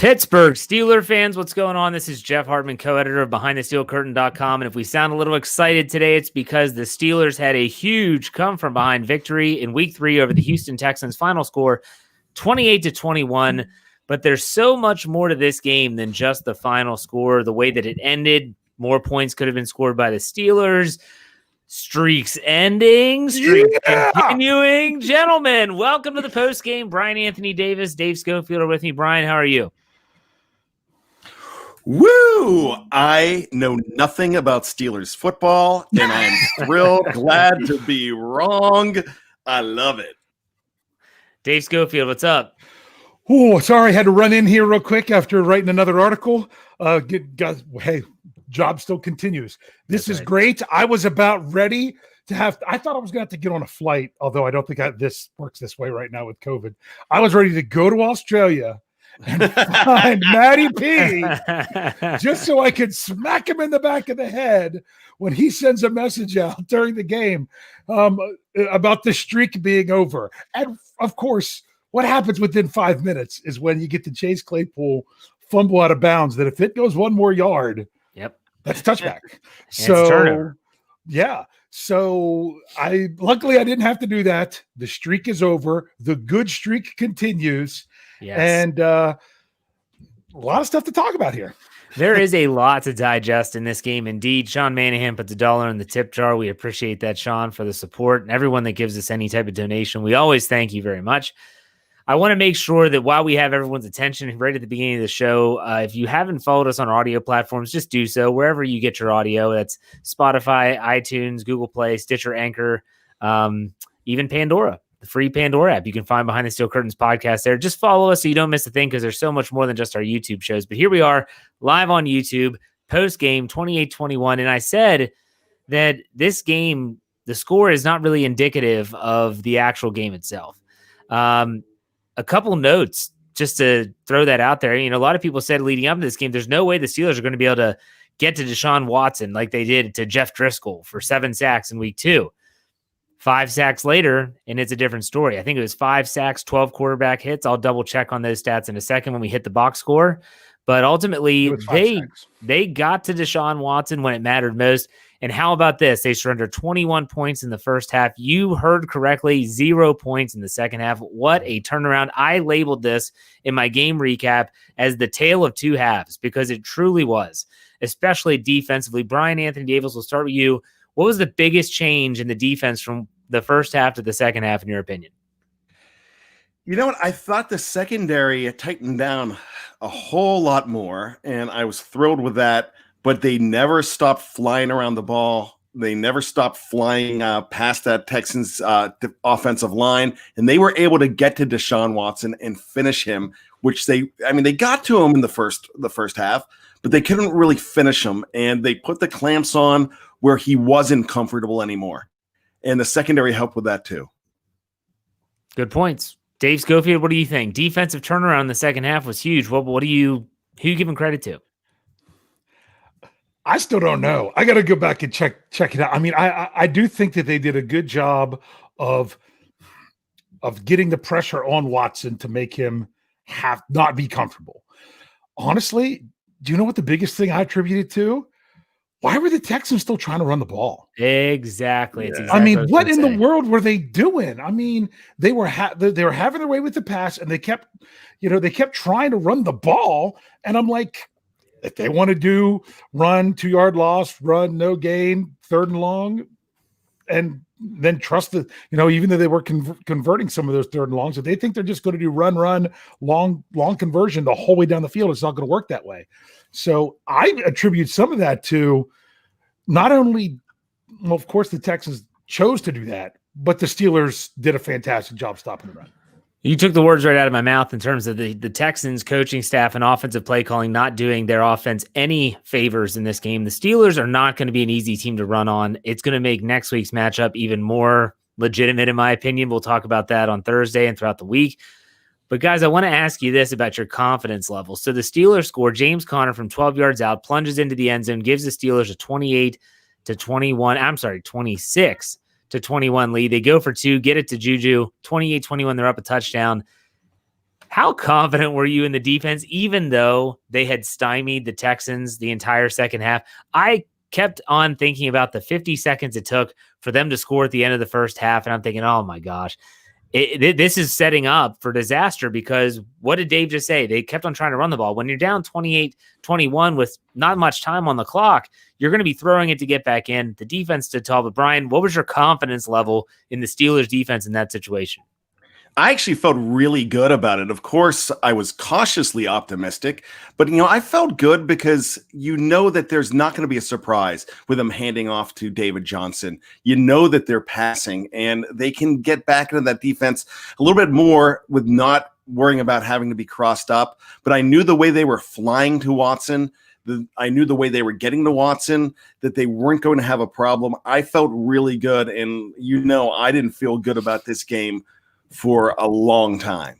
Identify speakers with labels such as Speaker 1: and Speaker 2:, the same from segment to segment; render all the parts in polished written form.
Speaker 1: Pittsburgh Steelers fans, what's going on? This is Jeff Hartman, co-editor of BehindTheSteelCurtain.com. And if we sound a little excited today, it's because the Steelers had a huge come-from-behind victory in Week 3 over the Houston Texans. Final score, 28-21. But there's so much more to this game than just the final score. The way that it ended, more points could have been scored by the Steelers. Streaks ending, streaks continuing. Gentlemen, welcome to the postgame. Bryan Anthony Davis, Dave Schofield are with me. Bryan, how are you?
Speaker 2: Woo! I know nothing about Steelers football, and I am thrilled, glad to be wrong. I love it.
Speaker 1: Dave Schofield, what's up?
Speaker 3: Oh, sorry, I had to run in here real quick after writing another article. Hey, job still continues. This is great. I was about ready to I thought I was going to have to get on a flight, although I don't think this works this way right now with COVID. I was ready to go to Australia and find Matty P just so I could smack him in the back of the head when he sends a message out during the game about the streak being over. And of course, what happens within 5 minutes is when you get the Chase Claypool fumble out of bounds that if it goes one more yard, that's a touchback. So yeah. So luckily I didn't have to do that. The streak is over. The good streak continues. Yes. And a lot of stuff to talk about here.
Speaker 1: There is a lot to digest in this game. Indeed, Sean Manahan puts $1 in the tip jar. We appreciate that, Sean, for the support and everyone that gives us any type of donation. We always thank you very much. I want to make sure that while we have everyone's attention right at the beginning of the show, if you haven't followed us on our audio platforms, just do so wherever you get your audio. That's Spotify, iTunes, Google Play, Stitcher, Anchor, even Pandora, the free Pandora app. You can find Behind the Steel Curtains podcast there. Just follow us so you don't miss a thing because there's so much more than just our YouTube shows. But here we are live on YouTube, post-game 28-21. And I said that this game, the score is not really indicative of the actual game itself. A couple notes just to throw that out there. You know, a lot of people said leading up to this game, there's no way the Steelers are going to be able to get to Deshaun Watson like they did to Jeff Driscoll for 7 sacks in week 2. 5 sacks later, and it's a different story. I think it was 5 sacks, 12 quarterback hits. I'll double check on those stats in a second when we hit the box score. But ultimately, they got to Deshaun Watson when it mattered most. And how about this? They surrendered 21 points in the first half. You heard correctly, 0 points in the second half. What a turnaround. I labeled this in my game recap as the tale of two halves because it truly was, especially defensively. Bryan Anthony Davis, will start with you. What was the biggest change in the defense from the first half to the second half, in your opinion?
Speaker 2: You know what? I thought the secondary tightened down a whole lot more, and I was thrilled with that. But they never stopped flying around the ball. They never stopped flying past that Texans offensive line, and they were able to get to Deshaun Watson and finish him. Which they got to him in the first half, but they couldn't really finish him, and they put the clamps on where he wasn't comfortable anymore, and the secondary helped with that too.
Speaker 1: Good points, Dave Schofield. What do you think? Defensive turnaround in the second half was huge. Who are you giving credit to?
Speaker 3: I still don't know. I got to go back and check it out. I mean, I do think that they did a good job of getting the pressure on Watson to make him not be comfortable. Honestly, do you know what the biggest thing I attributed to? Why were the Texans still trying to run the ball?
Speaker 1: Exactly.
Speaker 3: It's exactly. I mean, what in the world were they doing? I mean, they were having their way with the pass, and they kept trying to run the ball, and I'm like, if they want to do run 2-yard loss, run no gain, 3rd and long, and then trust even though they were converting some of those 3rd and longs, if they think they're just going to do run, long conversion the whole way down the field, it's not going to work that way. So I attribute some of that to not only, well, of course, the Texans chose to do that, but the Steelers did a fantastic job stopping the run.
Speaker 1: You took the words right out of my mouth in terms of the Texans coaching staff and offensive play calling not doing their offense any favors in this game. The Steelers are not going to be an easy team to run on. It's going to make next week's matchup even more legitimate, in my opinion. We'll talk about that on Thursday and throughout the week. But, guys, I want to ask you this about your confidence level. So the Steelers score. James Conner from 12 yards out, plunges into the end zone, gives the Steelers a 26-21 lead. They go for 2, get it to Juju, 28-21. They're up a touchdown. How confident were you in the defense, even though they had stymied the Texans the entire second half? I kept on thinking about the 50 seconds it took for them to score at the end of the first half, and I'm thinking, oh my gosh, this is setting up for disaster, because what did Dave just say? They kept on trying to run the ball. When you're down 28-21 with not much time on the clock, you're going to be throwing it to get back in. The defense stood tall. But Bryan, what was your confidence level in the Steelers defense in that situation?
Speaker 2: I actually felt really good about it. Of course, I was cautiously optimistic, but I felt good because that there's not going to be a surprise with them handing off to David Johnson. That they're passing and they can get back into that defense a little bit more with not worrying about having to be crossed up. But I knew the way they were flying to Watson, I knew the way they were getting to Watson, that they weren't going to have a problem. I felt really good. And I didn't feel good about this game for a long time.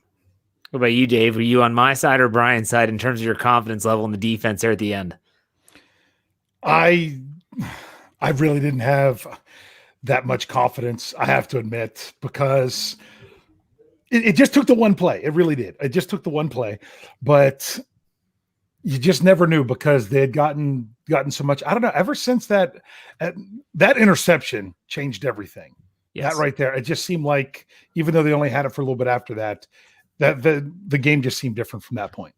Speaker 1: What about you, Dave? Were you on my side or Bryan's side in terms of your confidence level in the defense there at the end?
Speaker 3: I really didn't have that much confidence, I have to admit, because it just took the one play. It really did. It just took the one play, but you just never knew, because they had gotten so much. I don't know. Ever since that interception changed everything. Yes. That right there. It just seemed like, even though they only had it for a little bit after that, the game just seemed different from that point.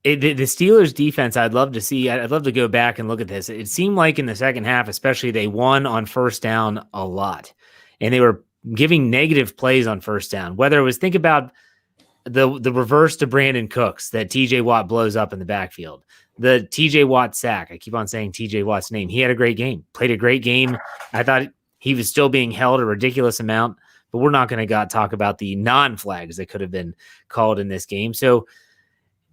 Speaker 1: The Steelers defense, I'd love to go back and look at this. It seemed like in the second half, especially, they won on first down a lot, and they were giving negative plays on first down. Whether it was, think about the reverse to Brandon Cooks that TJ Watt blows up in the backfield, the TJ Watt sack. I keep on saying TJ Watt's name. He had a great game, played a great game. I thought he was still being held a ridiculous amount, but we're not going to talk about the non-flags that could have been called in this game. So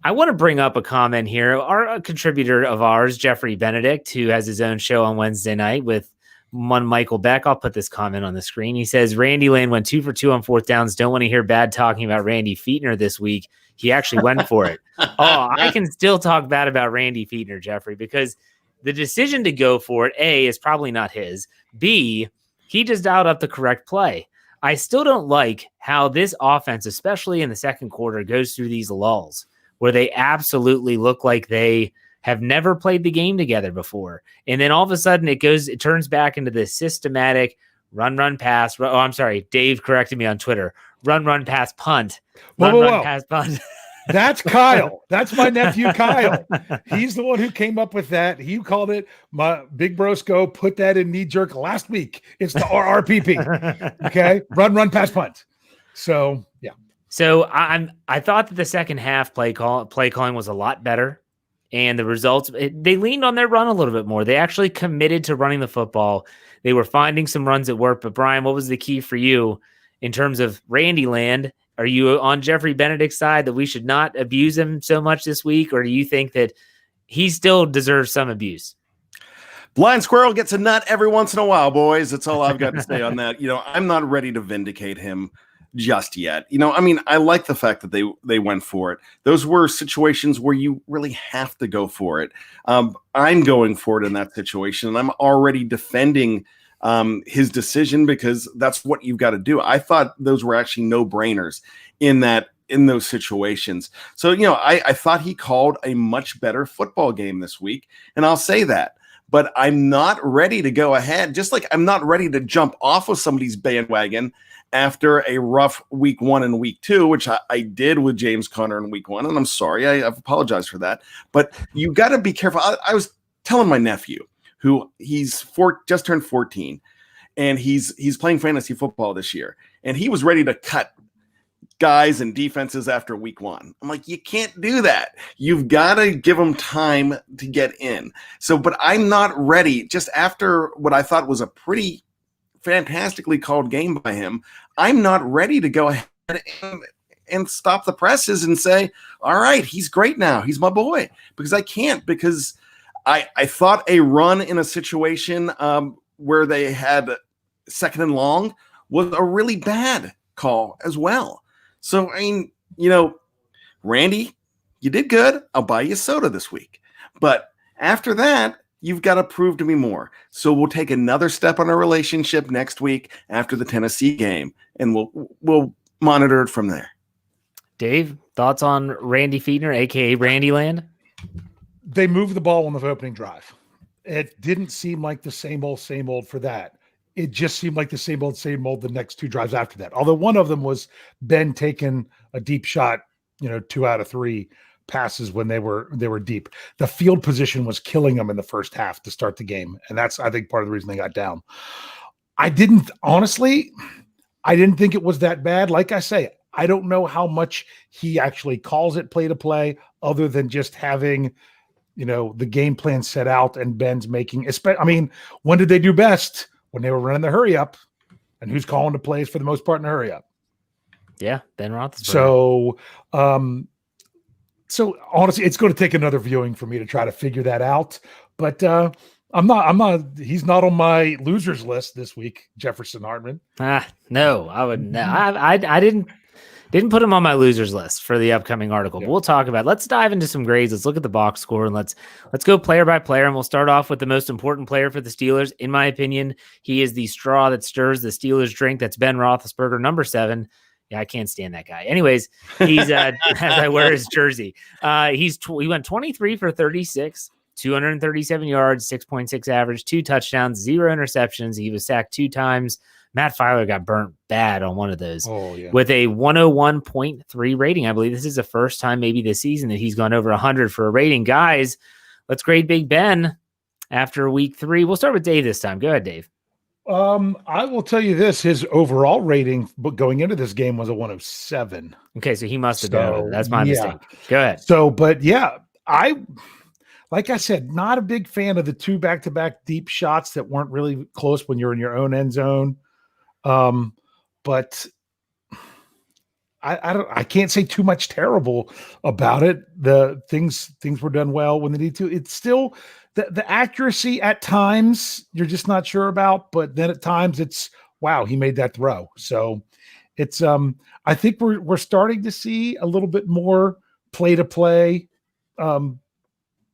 Speaker 1: I want to bring up a comment here. A contributor of ours, Jeffrey Benedict, who has his own show on Wednesday night with one Michael Beck. I'll put this comment on the screen. He says, Randy Land went 2 for 2 on fourth downs. Don't want to hear bad talking about Randy Fietner this week. He actually went for it. I can still talk bad about Randy Fietner, Jeffrey, because the decision to go for it, A, is probably not his. B, he just dialed up the correct play. I still don't like how this offense, especially in the second quarter, goes through these lulls where they absolutely look like they have never played the game together before. And then all of a sudden it turns back into this systematic run, pass. Dave corrected me on Twitter. Run, pass, punt. Run, pass, punt.
Speaker 3: That's Kyle. That's my nephew, Kyle. He's the one who came up with that. He called it, my Big Brosco put that in knee jerk last week. It's the RRPP. Okay. Run, pass, punt. So, yeah.
Speaker 1: So I thought that the second half play calling was a lot better, and the results, they leaned on their run a little bit more. They actually committed to running the football. They were finding some runs at work. But Bryan, what was the key for you in terms of Randy Land? Are you on Jeffrey Benedict's side that we should not abuse him so much this week, or do you think that he still deserves some abuse?
Speaker 2: Blind squirrel gets a nut every once in a while, boys. That's all I've got to say on that. I'm not ready to vindicate him just yet. I like the fact that they went for it. Those were situations where you really have to go for it. I'm going for it in that situation, and I'm already defending his decision, because that's what you've got to do. I thought those were actually no-brainers in those situations. So, I thought he called a much better football game this week, and I'll say that. But I'm not ready to go ahead, just like I'm not ready to jump off of somebody's bandwagon after a rough week 1 and week 2, which I did with James Conner in week 1, and I'm sorry, I've apologized for that. But you got to be careful. I was telling my nephew, who just turned 14, and he's playing fantasy football this year, and he was ready to cut guys and defenses after week 1. I'm like, you can't do that. You've got to give them time to get in. So, but I'm not ready. Just after what I thought was a pretty fantastically called game by him, I'm not ready to go ahead and stop the presses and say, all right, he's great now. He's my boy. Because I can't, because I thought a run in a situation where they had second and long was a really bad call as well. So, Randy, you did good. I'll buy you a soda this week. But after that, you've got to prove to me more. So we'll take another step on our relationship next week after the Tennessee game, and we'll monitor it from there.
Speaker 1: Dave, thoughts on Randy Fiedner, aka Randy Land?
Speaker 3: They moved the ball on the opening drive. It didn't seem like the same old for that. It just seemed like the same old the next two drives after that. Although one of them was Ben taking a deep shot, 2 out of 3 passes when they were deep. The field position was killing them in the first half to start the game. And that's, I think, part of the reason they got down. I didn't think it was that bad. Like I say, I don't know how much he actually calls it play to play other than just having, the game plan set out and Ben's making, when did they do best? When they were running the hurry up, and who's calling the plays for the most part in the hurry up?
Speaker 1: Yeah, Ben Roethlisberger.
Speaker 3: So honestly, it's going to take another viewing for me to try to figure that out. But I'm not. He's not on my losers list this week, Jefferson Hartman.
Speaker 1: No, I would. No, I didn't put him on my losers list for the upcoming article.
Speaker 3: Yeah.
Speaker 1: But we'll talk about it. Let's dive into some grades. Let's look at the box score and let's go player by player. And we'll start off with the most important player for the Steelers. In my opinion, he is the straw that stirs the Steelers drink. That's Ben Roethlisberger, number 7. Yeah, I can't stand that guy. Anyways, he's as I wear his jersey. He went 23 for 36, 237 yards, 6.6 average, 2 touchdowns, 0 interceptions. He was sacked 2 times. Matt Filer got burnt bad on one of those with a 101.3 rating. I believe this is the first time maybe this season that he's gone over 100 for a rating. Guys, let's grade Big Ben after week 3. We'll start with Dave this time. Go ahead, Dave.
Speaker 3: I will tell you this. His overall rating going into this game was a 107.
Speaker 1: Okay, so he must have been over. That's my mistake. Go ahead.
Speaker 3: Like I said, not a big fan of the 2 back-to-back deep shots that weren't really close when you're in your own end zone. But I can't say too much terrible about it. The things were done well when they need to. It's still the accuracy at times you're just not sure about, but then at times it's wow, he made that throw. So it's I think we're starting to see a little bit more play to play Ben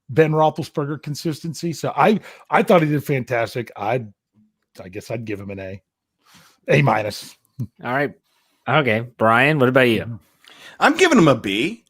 Speaker 3: Roethlisberger consistency. So I thought he did fantastic. I guess I'd give him an A minus.
Speaker 1: All right. Okay. Bryan, what about you?
Speaker 2: I'm giving him a B.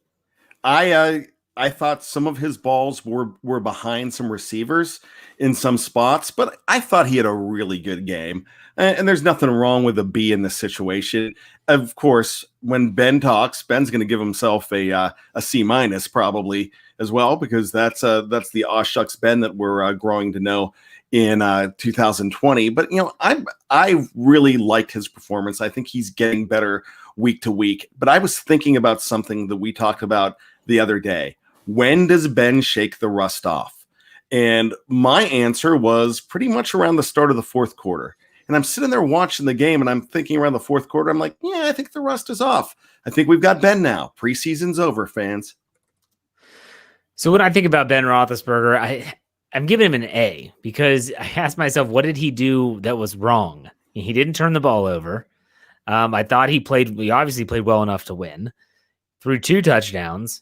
Speaker 2: I thought some of his balls were behind some receivers in some spots, but I thought he had a really good game. And there's nothing wrong with a B in this situation. Of course, when Ben talks, Ben's going to give himself a C minus probably as well, because that's the aw shucks Ben that we're growing to know in 2020. But I really liked his performance. I think he's getting better week to week. But I was thinking about something that we talked about the other day. When does Ben shake the rust off? And my answer was pretty much around the start of the fourth quarter. And I'm sitting there watching the game and I'm thinking around the fourth quarter, I'm like, yeah, I think the rust is off. I think we've got Ben now. Preseason's over, fans.
Speaker 1: So when I think about Ben Roethlisberger, I'm giving him an A because I asked myself, what did he do that was wrong? He didn't turn the ball over. I thought he obviously played well enough to win. Threw 2 touchdowns.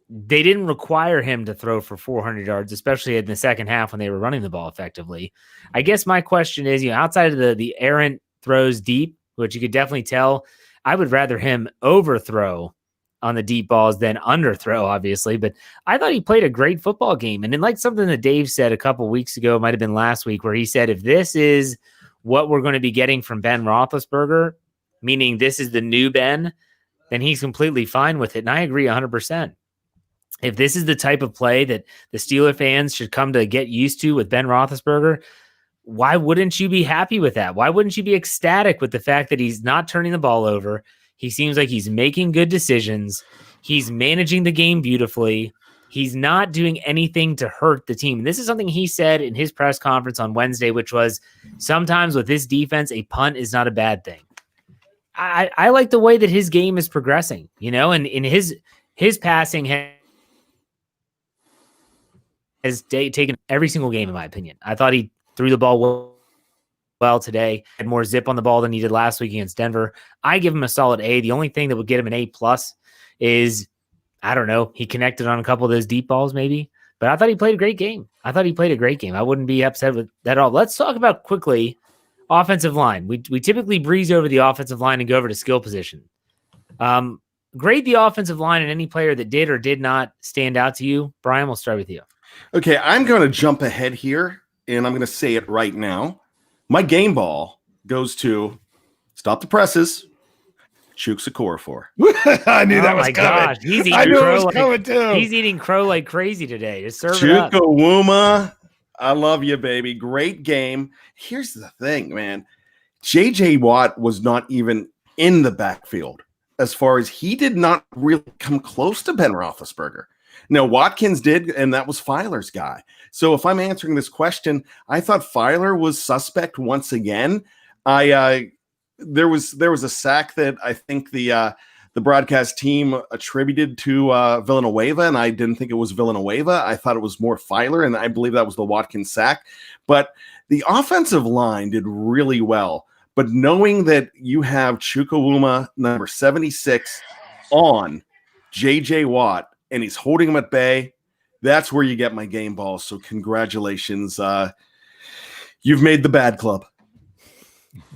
Speaker 1: They didn't require him to throw for 400 yards, especially in the second half when they were running the ball effectively. I guess my question is, outside of the errant throws deep, which you could definitely tell, I would rather him overthrow on the deep balls than underthrow, obviously. But I thought he played a great football game. And then like something that Dave said a couple weeks ago, it might have been last week, where he said, if this is what we're going to be getting from Ben Roethlisberger, meaning this is the new Ben, then he's completely fine with it. And I agree 100%. If this is the type of play that the Steeler fans should come to get used to with Ben Roethlisberger, why wouldn't you be happy with that? Why wouldn't you be ecstatic with the fact that he's not turning the ball over? He seems like he's making good decisions. He's managing the game beautifully. He's not doing anything to hurt the team. And this is something he said in his press conference on Wednesday, which was sometimes with this defense, a punt is not a bad thing. I like the way that his game is progressing, and in his passing has taken every single game, in my opinion. I thought he threw the ball well today, had more zip on the ball than he did last week against Denver. I give him a solid A. The only thing that would get him an A+ is, I don't know, he connected on a couple of those deep balls maybe, but I thought he played a great game. I wouldn't be upset with that at all. Let's talk about quickly offensive line. We typically breeze over the offensive line and go over to skill position. grade the offensive line and any player that did or did not stand out to you. Bryan, we'll start with you.
Speaker 2: Okay, I'm going to jump ahead here, and I'm going to say it right now. My game ball goes to stop the presses, Chuks Okorafor.
Speaker 3: I knew that was
Speaker 1: my
Speaker 3: coming.
Speaker 1: gosh. He's eating
Speaker 3: I knew it
Speaker 1: crow
Speaker 3: was
Speaker 1: like,
Speaker 3: coming too.
Speaker 1: He's eating crow like crazy today. Just serve it up.
Speaker 2: Chukwuma, I love you, baby. Great game. Here's the thing, man. J.J. Watt was not even in the backfield as far as he did not really come close to Ben Roethlisberger. Now, Watkins did, and that was Filer's guy. So if I'm answering this question, I thought Filer was suspect once again. There was a sack that I think the broadcast team attributed to Villanueva, and I didn't think it was Villanueva. I thought it was more Filer, and I believe that was the Watkins sack. But the offensive line did really well. But knowing that you have Chukwuma, number 76, on J.J. Watt, and he's holding him at bay, that's where you get my game ball. So congratulations. You've made the bad club.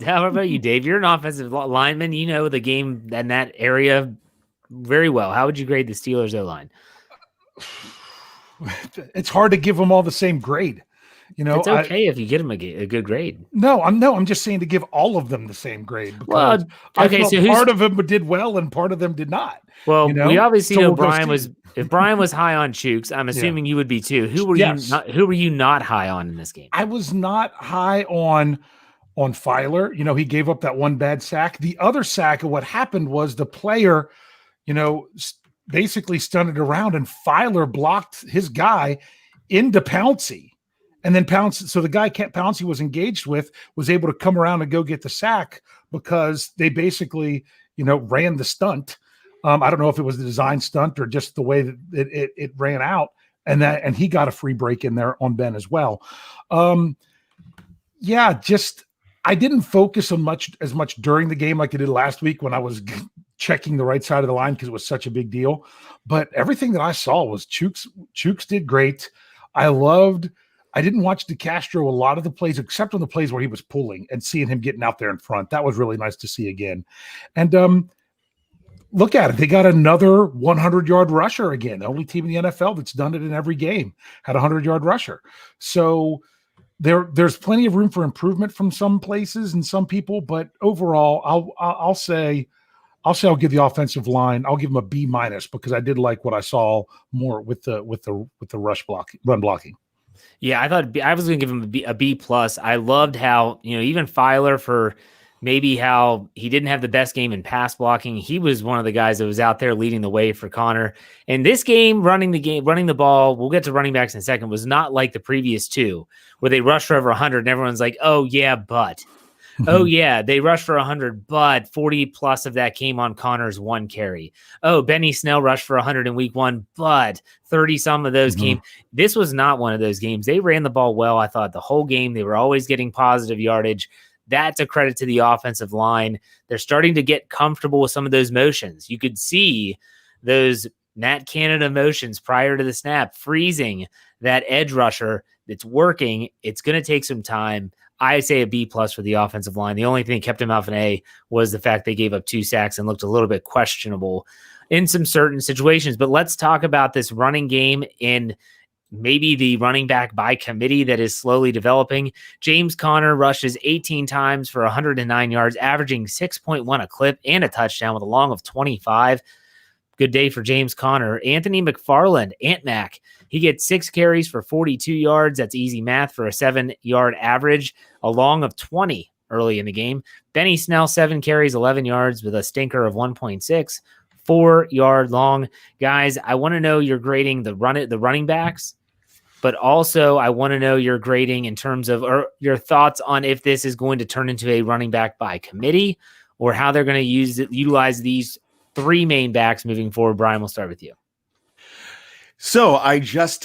Speaker 1: How about you, Dave? You're an offensive lineman. You know the game and that area very well. How would you grade the Steelers O-line?
Speaker 3: It's hard to give them all the same grade. You know,
Speaker 1: it's okay if you get them a good grade.
Speaker 3: I'm just saying to give all of them the same grade. Because
Speaker 1: okay, so
Speaker 3: part of them did well and part of them did not.
Speaker 1: Well,
Speaker 3: you know?
Speaker 1: We obviously know
Speaker 3: Brian
Speaker 1: was. If Bryan was high on Chuks, I'm assuming you would be too. Who were you not high on in this game?
Speaker 3: I was not high on Filer. You know, he gave up that one bad sack. The other sack, what happened was the player, you know, basically stunted around, and Filer blocked his guy into Pouncey. And then Pouncey, so the guy Pouncey was engaged with was able to come around and go get the sack because they basically, you know, ran the stunt. I don't know if it was the design stunt or just the way that it ran out, and he got a free break in there on Ben as well. I didn't focus on as much during the game like I did last week when I was checking the right side of the line because it was such a big deal. But everything that I saw was Chuks did great. I didn't watch DeCastro a lot of the plays, except on the plays where he was pulling and seeing him getting out there in front. That was really nice to see again. And look at it. They got another 100-yard rusher again. The only team in the NFL that's done it in every game had a 100-yard rusher. So there's plenty of room for improvement from some places and some people, but overall, I'll say I'll give the offensive line. I'll give them a B- because I did like what I saw more with the run blocking.
Speaker 1: Yeah, I thought I was going to give him a B+. I loved how, you know, even Filer, for maybe how he didn't have the best game in pass blocking, he was one of the guys that was out there leading the way for Connor. And this game, running the ball, we'll get to running backs in a second, was not like the previous two where they rushed for over 100 and everyone's like, oh yeah, but. Oh yeah, they rushed for 100, but 40 plus of that came on Connor's one carry. Oh, Benny Snell rushed for 100 in week 1, but 30 some of those came. This was not one of those games. They ran the ball well. I thought the whole game they were always getting positive yardage. That's a credit to the offensive line. They're starting to get comfortable with some of those motions. You could see those Nat Canada motions prior to the snap, freezing that edge rusher. It's working. It's going to take some time. I say a B+ for the offensive line. The only thing that kept him off an A was the fact they gave up 2 sacks and looked a little bit questionable in some certain situations. But let's talk about this running game in maybe the running back by committee that is slowly developing. James Conner rushes 18 times for 109 yards, averaging 6.1 a clip and a touchdown with a long of 25. Good day for James Conner. Anthony McFarland, Ant Mac, he gets 6 carries for 42 yards. That's easy math for a 7-yard average, a long of 20 early in the game. Benny Snell, 7 carries, 11 yards with a stinker of 1.6, 4-yard long. Guys, I want to know your grading the running backs, but also I want to know your grading in terms of your thoughts on if this is going to turn into a running back by committee or how they're going to utilize these 3 main backs moving forward. Bryan, we'll start with you.
Speaker 2: So I just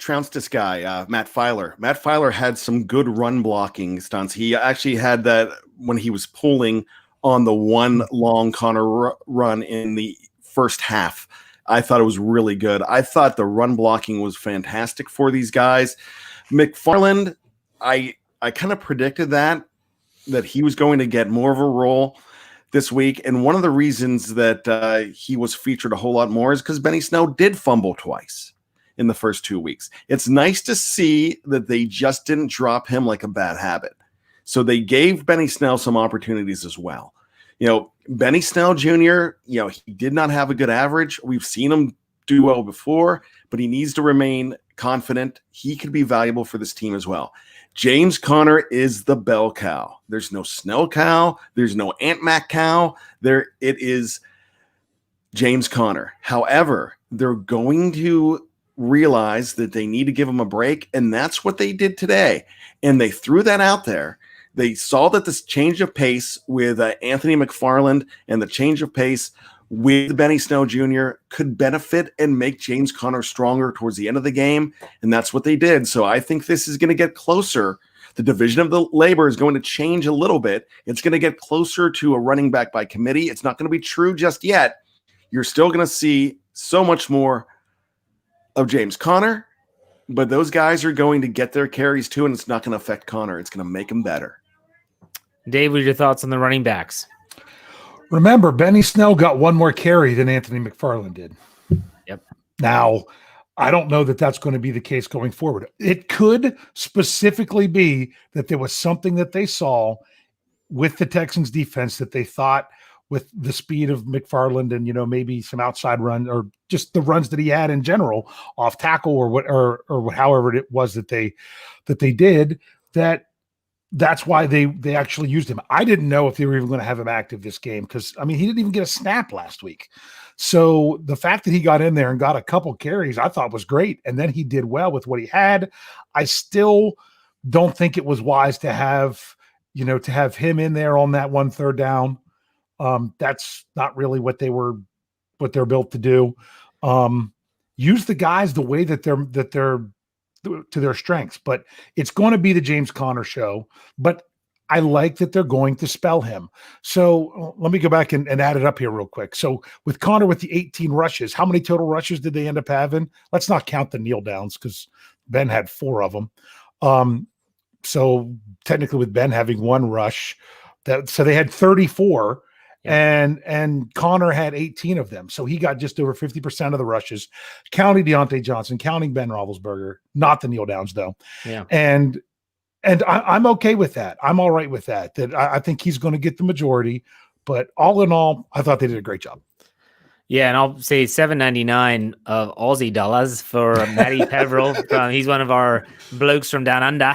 Speaker 2: trounced this guy, Matt Filer. Matt Filer had some good run blocking stunts. He actually had that when he was pulling on the one long Connor run in the first half. I thought it was really good. I thought the run blocking was fantastic for these guys. McFarland, I kind of predicted that he was going to get more of a role. this week. And one of the reasons that he was featured a whole lot more is because Benny Snell did fumble twice in the first 2 weeks. It's nice to see that they just didn't drop him like a bad habit. So they gave Benny Snell some opportunities as well. Benny Snell Jr., he did not have a good average. We've seen him do well before, but he needs to remain confident. He could be valuable for this team as well. James Conner is the bell cow. There's no Snell cow. There's no Ant Mac cow. It is James Conner. However, they're going to realize that they need to give him a break, and that's what they did today. And they threw that out there. They saw that this change of pace with Anthony McFarland and the change of pace with Benny Snell Jr. could benefit and make James Conner stronger towards the end of the game, and that's what they did. So I think this is going to get closer. The division of the labor is going to change a little bit. It's going to get closer to a running back by committee. It's not going to be true just yet. You're still going to see so much more of James Conner, but those guys are going to get their carries too, and it's not going to affect Conner. It's going to make him better.
Speaker 1: Dave, what are your thoughts on the running backs?
Speaker 3: Remember, Benny Snell got one more carry than Anthony McFarland did.
Speaker 1: Yep.
Speaker 3: Now, I don't know that that's going to be the case going forward. It could specifically be that there was something that they saw with the Texans defense that they thought with the speed of McFarland and, maybe some outside run or just the runs that he had in general off tackle or however it was that they did, that's why they actually used him. I didn't know if they were even going to have him active this game because, he didn't even get a snap last week. So the fact that he got in there and got a couple carries, I thought was great. And then he did well with what he had. I still don't think it was wise to have him in there on that 1/3 down. That's not really what they're built to do. Use the guys the way that they're to their strengths, but it's going to be the James Conner show. But I like that they're going to spell him. So let me go back and add it up here real quick. So with Conner with the 18 rushes, how many total rushes did they end up having? Let's not count the kneel downs because Ben had 4 of them. So technically with Ben having 1 rush, so they had 34. And Conner had 18 of them. So he got just over 50% of the rushes, counting Deontay Johnson, counting Ben Roethlisberger, not the kneel downs though.
Speaker 1: Yeah.
Speaker 3: And I'm okay with that. I'm all right with that. That I think he's going to get the majority, but all in all, I thought they did a great job.
Speaker 1: Yeah, and I'll say $7.99 of Aussie dollars for Matty Peverill. He's one of our blokes from down under.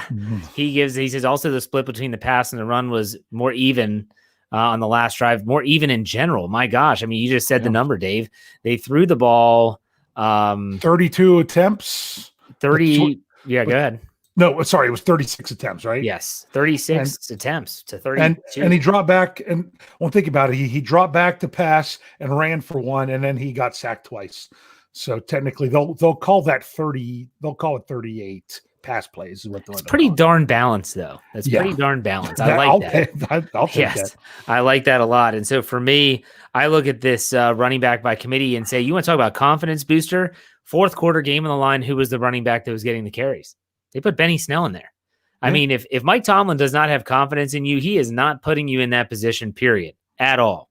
Speaker 1: He says also the split between the pass and the run was more even on the last drive, more even in general. My gosh. You just said the number, Dave. They threw the ball
Speaker 3: 32 attempps.
Speaker 1: 30. Yeah, go ahead.
Speaker 3: No, sorry. It was 36 attempts, right?
Speaker 1: Yes. 36 attempts to 32.
Speaker 3: And he dropped back and think about it. He dropped back to pass and ran for 1, and then he got sacked twice. So technically they'll call that 30. They'll call it 38 pass plays. Is what
Speaker 1: it's pretty darn balanced, though. That's pretty darn balanced. I like that.
Speaker 3: I'll take that.
Speaker 1: I like that a lot. And so for me, I look at this running back by committee and say, you want to talk about confidence booster? 4th quarter game on the line, who was the running back that was getting the carries? They put Benny Snell in there. Yeah. If Mike Tomlin does not have confidence in you, he is not putting you in that position, period, at all.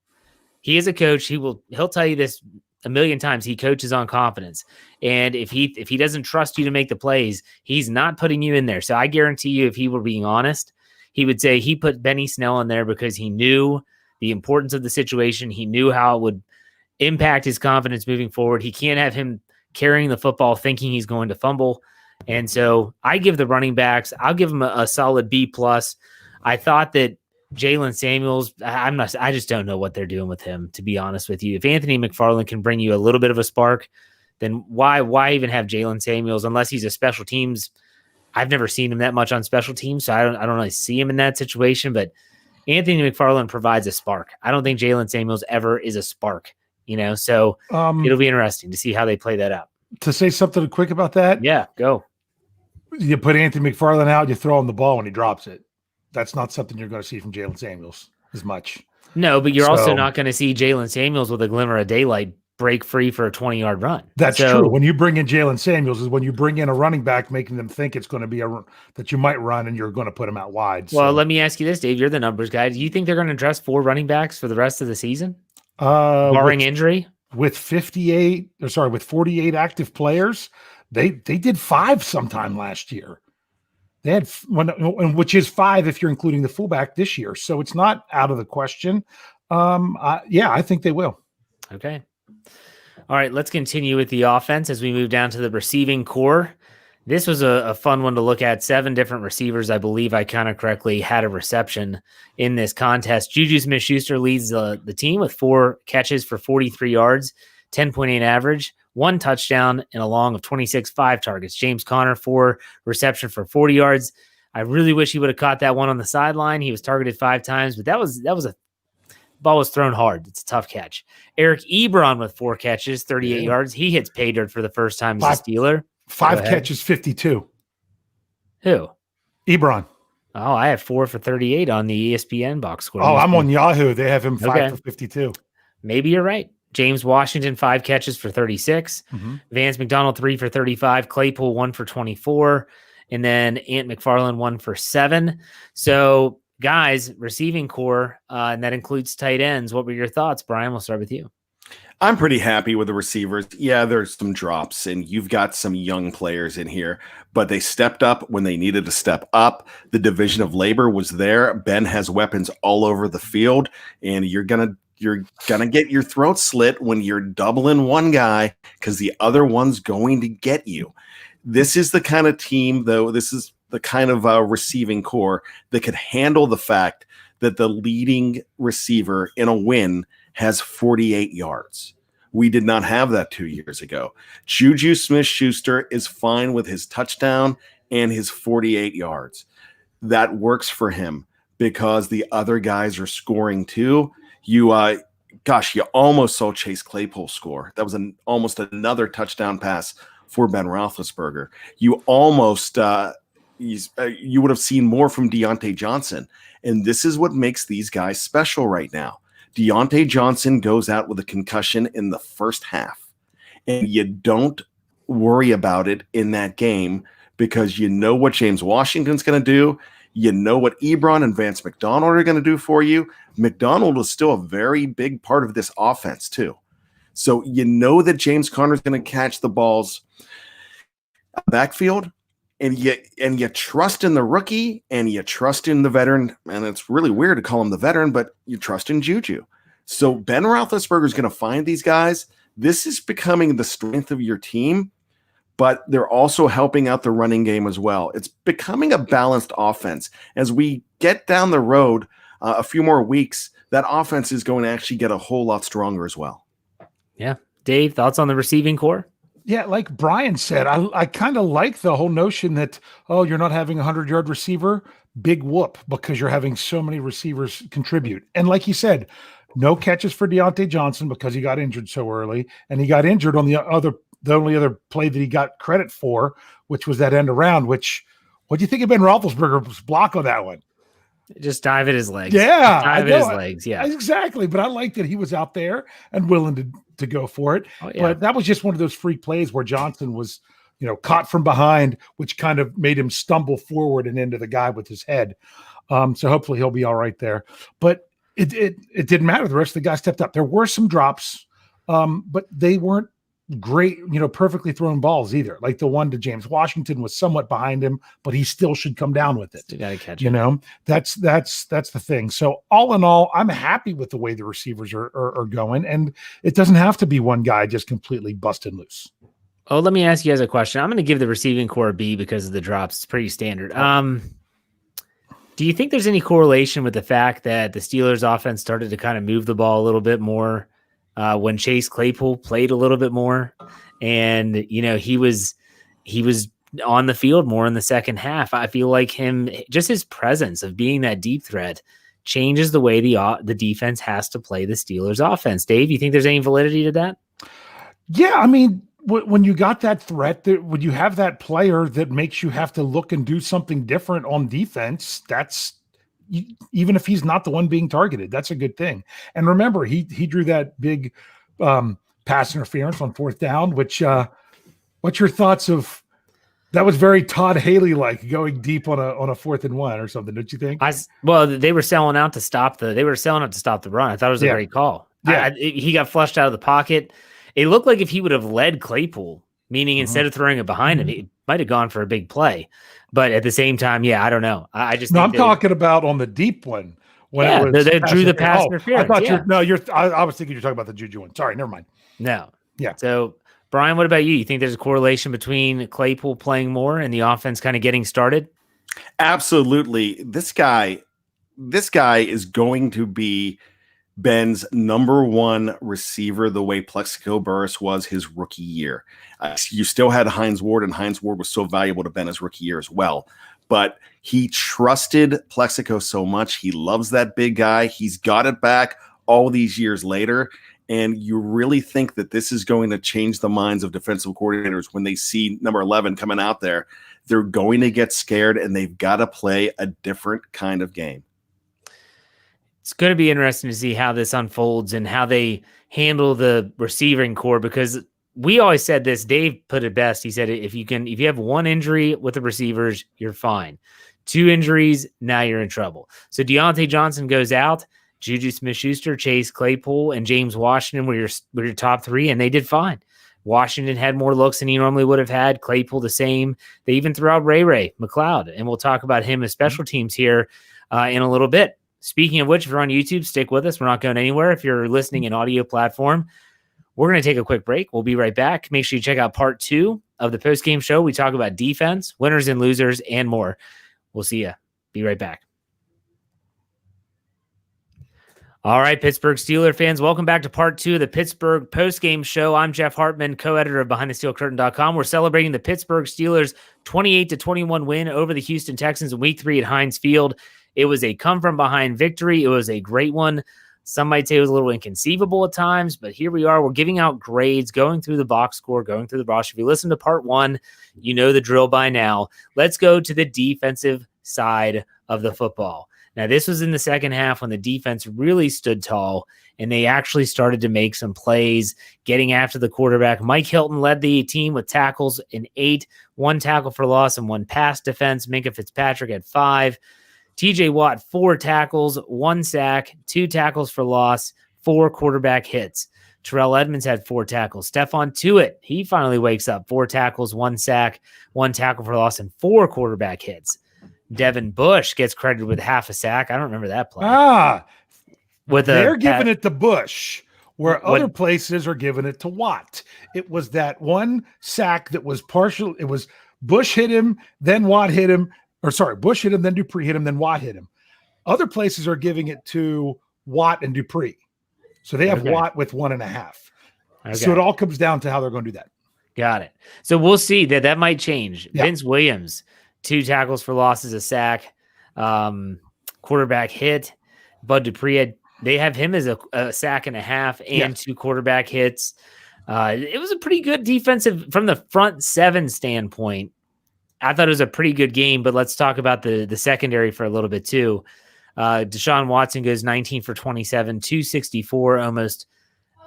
Speaker 1: He is a coach. He'll tell you this a million times. He coaches on confidence. And if he doesn't trust you to make the plays, he's not putting you in there. So I guarantee you, if he were being honest, he would say he put Benny Snell in there because he knew the importance of the situation. He knew how it would impact his confidence moving forward. He can't have him carrying the football thinking he's going to fumble. And so I give the running backs, I'll give them a solid B+. I thought that Jalen Samuels, I just don't know what they're doing with him, to be honest with you. If Anthony McFarland can bring you a little bit of a spark, then why even have Jalen Samuels unless he's a special teams? I've never seen him that much on special teams, so I don't really see him in that situation. But Anthony McFarland provides a spark. I don't think Jalen Samuels ever is a spark, So it'll be interesting to see how they play that out.
Speaker 3: To say something quick about that,
Speaker 1: yeah, go.
Speaker 3: You put Anthony McFarland out, you throw him the ball and he drops it. That's not something you're going to see from Jalen Samuels as much.
Speaker 1: No, but you're also not going to see Jalen Samuels with a glimmer of daylight break free for a 20-yard run.
Speaker 3: That's true. When you bring in Jalen Samuels is when you bring in a running back, making them think it's going to be that you might run and you're going to put him out wide.
Speaker 1: Well, let me ask you this, Dave. You're the numbers guy. Do you think they're going to dress 4 running backs for the rest of the season? Barring injury?
Speaker 3: With 48 active players, they did 5 sometime last year. They had which is 5 if you're including the fullback this year. So it's not out of the question. I think they will.
Speaker 1: Okay. All right, let's continue with the offense as we move down to the receiving core. This was a fun one to look at. 7 different receivers. I believe I counted correctly had a reception in this contest. Juju Smith-Schuster leads the team with 4 catches for 43 yards, 10.8 average, 1 touchdown, and a long of 26, 5 targets. James Conner, 4 reception for 40 yards. I really wish he would have caught that one on the sideline. He was targeted 5 times, but that was a ball was thrown hard. It's a tough catch. Eric Ebron with 4 catches, 38 yards. He hits pay dirt for the first time as a Steeler.
Speaker 3: 5 catches, 52.
Speaker 1: Who?
Speaker 3: Ebron.
Speaker 1: Oh, I have 4 for 38 on the ESPN box score.
Speaker 3: Oh, I'm on Yahoo. They have him 5 for 52.
Speaker 1: Maybe you're right. James Washington, 5 catches for 36. Mm-hmm. Vance McDonald, 3 for 35. Claypool, 1 for 24. And then Ant McFarland, 1 for 7. So, guys, receiving core, and that includes tight ends. What were your thoughts, Brian? We'll start with you.
Speaker 2: I'm pretty happy with the receivers. Yeah, there's some drops, and you've got some young players in here, but they stepped up when they needed to step up. The division of labor was there. Ben has weapons all over the field, and you're gonna get your throat slit when you're doubling one guy because the other one's going to get you. This is the kind of team, though. This is the kind of receiving core that could handle the fact that the leading receiver in a win has 48 yards. We did not have that 2 years ago. Juju Smith-Schuster is fine with his touchdown and his 48 yards. That works for him because the other guys are scoring too. You almost saw Chase Claypool score. That was almost another touchdown pass for Ben Roethlisberger. You almost you would have seen more from Deontay Johnson. And this is what makes these guys special right now. Deontay Johnson goes out with a concussion in the first half, and you don't worry about it in that game because you know what James Washington's going to do. You know what Ebron and Vance McDonald are going to do for you. McDonald was still a very big part of this offense too. So you know that James Conner is going to catch the balls backfield, and you trust in the rookie and you trust in the veteran. And it's really weird to call him the veteran, but you trust in Juju. So Ben Roethlisberger is going to find these guys. This is becoming the strength of your team, but they're also helping out the running game as well. It's becoming a balanced offense. As we get down the road a few more weeks, that offense is going to actually get a whole lot stronger as well.
Speaker 1: Yeah. Dave, thoughts on the receiving core?
Speaker 3: Yeah, like Brian said, I kind of like the whole notion that, you're not having a 100-yard receiver, big whoop, because you're having so many receivers contribute. And like you said, no catches for Deontay Johnson because he got injured so early, and he got injured on the only other play that he got credit for, which was that end around, which, what do you think of Ben Roethlisberger's block on that one?
Speaker 1: Just dive at his legs.
Speaker 3: Yeah.
Speaker 1: Dive at his legs. Yeah.
Speaker 3: Exactly. But I like that he was out there and willing to go for it. Oh, yeah. But that was just one of those freak plays where Johnson was, caught from behind, which kind of made him stumble forward and into the guy with his head. So hopefully he'll be all right there. But it didn't matter. The rest of the guys stepped up. There were some drops, but they weren't great, perfectly thrown balls either. Like the one to James Washington was somewhat behind him, but he still should come down with it.
Speaker 1: You got to catch it.
Speaker 3: That's the thing. So all in all, I'm happy with the way the receivers are going, and it doesn't have to be one guy just completely busted loose.
Speaker 1: Oh, let me ask you guys a question. I'm going to give the receiving core a B because of the drops. It's pretty standard. Do you think there's any correlation with the fact that the Steelers offense started to kind of move the ball a little bit more when Chase Claypool played a little bit more, and he was on the field more in the second half? I feel like just his presence of being that deep threat changes the way the defense has to play the Steelers offense. Dave, you think there's any validity to that?
Speaker 3: Yeah, I mean, when you got that threat, when you have that player that makes you have to look and do something different on defense, that's, even if he's not the one being targeted, that's a good thing. And remember, he drew that big pass interference on 4th down, which what's your thoughts of that? Was very Todd Haley like going deep on a 4th and 1 or something, don't you think?
Speaker 1: Well, they were selling out to stop the run. I thought it was a great call.
Speaker 3: Yeah.
Speaker 1: He got flushed out of the pocket. It looked like if he would have led Claypool, meaning instead of throwing it behind him, he might have gone for a big play. But at the same time, I don't know. I just
Speaker 3: I'm talking about on the deep one.
Speaker 1: When they drew the pass interference.
Speaker 3: I thought I was thinking you're talking about the Juju one. Sorry, never mind.
Speaker 1: No.
Speaker 3: Yeah.
Speaker 1: So, Brian, what about you? You think there's a correlation between Claypool playing more and the offense kind of getting started?
Speaker 2: Absolutely. This guy is going to be Ben's number one receiver the way Plexico Burress was his rookie year. You still had Heinz Ward, and Heinz Ward was so valuable to Ben his rookie year as well. But he trusted Plexico so much. He loves that big guy. He's got it back all these years later. And you really think that this is going to change the minds of defensive coordinators when they see number 11 coming out there. They're going to get scared, and they've got to play a different kind of game.
Speaker 1: It's going to be interesting to see how this unfolds and how they handle the receiving core, because we always said this. Dave put it best. He said, if you have one injury with the receivers, you're fine. 2 injuries, now you're in trouble. So Deontay Johnson goes out. Juju Smith-Schuster, Chase Claypool, and James Washington were your top 3, and they did fine. Washington had more looks than he normally would have had. Claypool the same. They even threw out Ray McLeod, and we'll talk about him as special teams here in a little bit. Speaking of which, if you're on YouTube, stick with us. We're not going anywhere. If you're listening in audio platform, we're going to take a quick break. We'll be right back. Make sure you check out part 2 of the post-game show. We talk about defense, winners and losers, and more. We'll see you. Be right back. All right, Pittsburgh Steelers fans, welcome back to part 2 of the Pittsburgh postgame show. I'm Jeff Hartman, co-editor of BehindTheSteelCurtain.com. We're celebrating the Pittsburgh Steelers' 28-21 win over the Houston Texans in Week 3 at Heinz Field. It was a come-from-behind victory. It was a great one. Some might say it was a little inconceivable at times, but here we are. We're giving out grades, going through the box score, going through the roster. If you listen to part 1, you know the drill by now. Let's go to the defensive side of the football. Now, this was in the second half when the defense really stood tall, and they actually started to make some plays, getting after the quarterback. Mike Hilton led the team with tackles in 8, 1 tackle for loss, and 1 pass defense. Minka Fitzpatrick had 5. TJ Watt, 4 tackles, 1 sack, 2 tackles for loss, 4 quarterback hits. Terrell Edmonds had 4 tackles. Stephon Tuitt, he finally wakes up. 4 tackles, 1 sack, 1 tackle for loss, and 4 quarterback hits. Devin Bush gets credited with half a sack. I don't remember that play.
Speaker 3: They're giving it to Bush, where other places are giving it to Watt. It was that 1 sack that was partial. It was Bush hit him, then Watt hit him. Bush hit him, then Dupree hit him, then Watt hit him. Other places are giving it to Watt and Dupree. So they have Watt with 1.5. Okay. So it all comes down to how they're going to do that.
Speaker 1: Got it. So we'll see that might change.
Speaker 3: Yeah.
Speaker 1: Vince Williams, 2 tackles for losses, a sack, quarterback hit. Bud Dupree, they have him as a sack and a half and 2 quarterback hits. It was a pretty good defensive from the front 7 standpoint. I thought it was a pretty good game, but let's talk about the secondary for a little bit too. Deshaun Watson goes 19 for 27, 264 almost.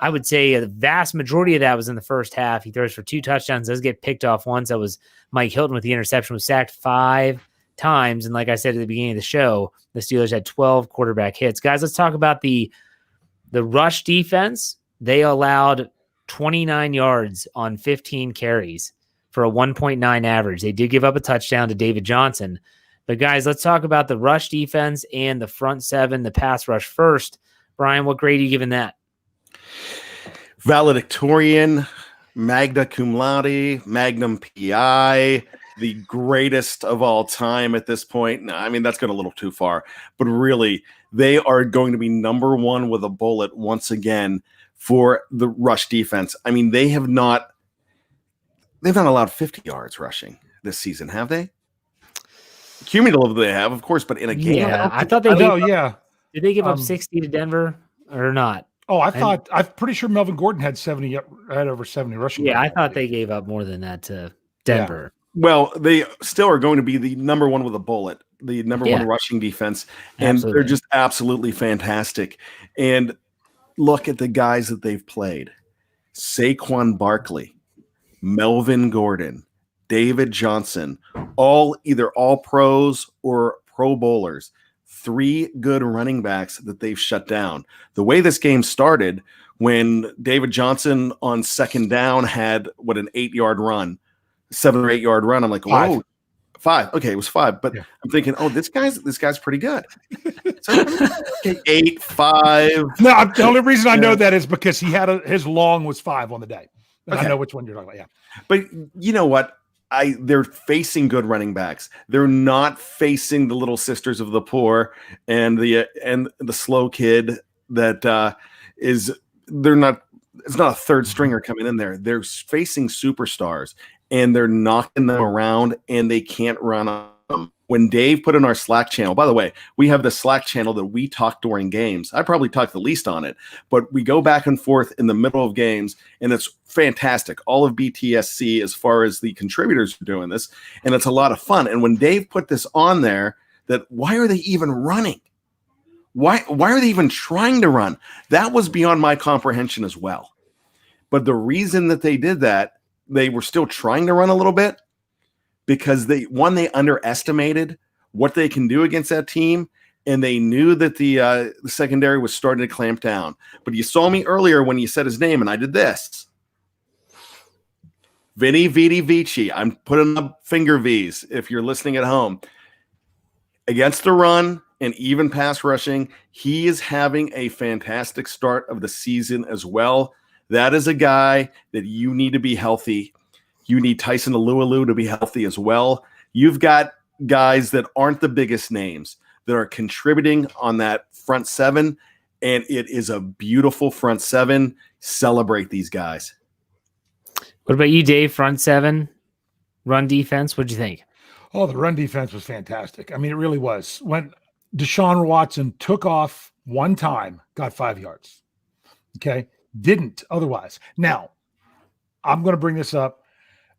Speaker 1: I would say the vast majority of that was in the first half. He throws for 2 touchdowns, does get picked off once. That was Mike Hilton with the interception, was sacked 5 times. And like I said at the beginning of the show, the Steelers had 12 quarterback hits. Guys, let's talk about the rush defense. They allowed 29 yards on 15 carries for a 1.9 average. They did give up a touchdown to David Johnson. But guys, let's talk about the rush defense and the front 7, the pass rush first. Brian, what grade are you giving that?
Speaker 2: Valedictorian, magna cum laude, magnum PI, the greatest of all time at this point. No, I mean, that's going a little too far. But really, they are going to be number 1 with a bullet once again for the rush defense. I mean, they've not allowed 50 yards rushing this season, have they? Cumulatively, they have, of course, but in a game.
Speaker 1: Yeah, I thought they did they give up 60 to Denver or not?
Speaker 3: Oh, I'm pretty sure Melvin Gordon had over 70 rushing.
Speaker 1: Yeah, I thought they gave up more than that to Denver.
Speaker 2: Yeah. Well, they still are going to be the number 1 with a bullet, the number 1 rushing defense, and they're just absolutely fantastic. And look at the guys that they've played. Saquon Barkley, Melvin Gordon, David Johnson, all either all pros or pro bowlers. 3 good running backs that they've shut down. The way this game started, when David Johnson on second down had an 8-yard run, 7 or 8 yard run. I'm like, whoa, 5. Okay, it was 5. But I'm thinking, oh, this guy's pretty good. So, okay, 8, 5.
Speaker 3: No, the only reason I know that is because his long was 5 on the day. And I know which one you're talking about. Yeah.
Speaker 2: But you know what? They're facing good running backs. They're not facing the little sisters of the poor and the slow kid that they're not. It's not a third stringer coming in there. They're facing superstars and they're knocking them around and they can't run on them. When Dave put in our Slack channel, by the way, we have the Slack channel that we talk during games. I probably talk the least on it, but we go back and forth in the middle of games, and it's fantastic. All of BTSC, as far as the contributors are doing this, and it's a lot of fun. And when Dave put this on there, that why are they even running? Why are they even trying to run? That was beyond my comprehension as well. But the reason that they did that, they were still trying to run a little bit, because they underestimated what they can do against that team, and they knew that the secondary was starting to clamp down. But you saw me earlier when you said his name, and I did this. Vinny Vidi Vici. I'm putting up finger V's if you're listening at home. Against the run and even pass rushing, he is having a fantastic start of the season as well. That is a guy that you need to be healthy. You need Tyson Alualu to be healthy as well. You've got guys that aren't the biggest names that are contributing on that front 7, and it is a beautiful front 7. Celebrate these guys.
Speaker 1: What about you, Dave? Front 7, run defense. What'd you think?
Speaker 3: Oh, the run defense was fantastic. I mean, it really was. When Deshaun Watson took off one time, got 5 yards. Okay. Didn't otherwise. Now, I'm going to bring this up.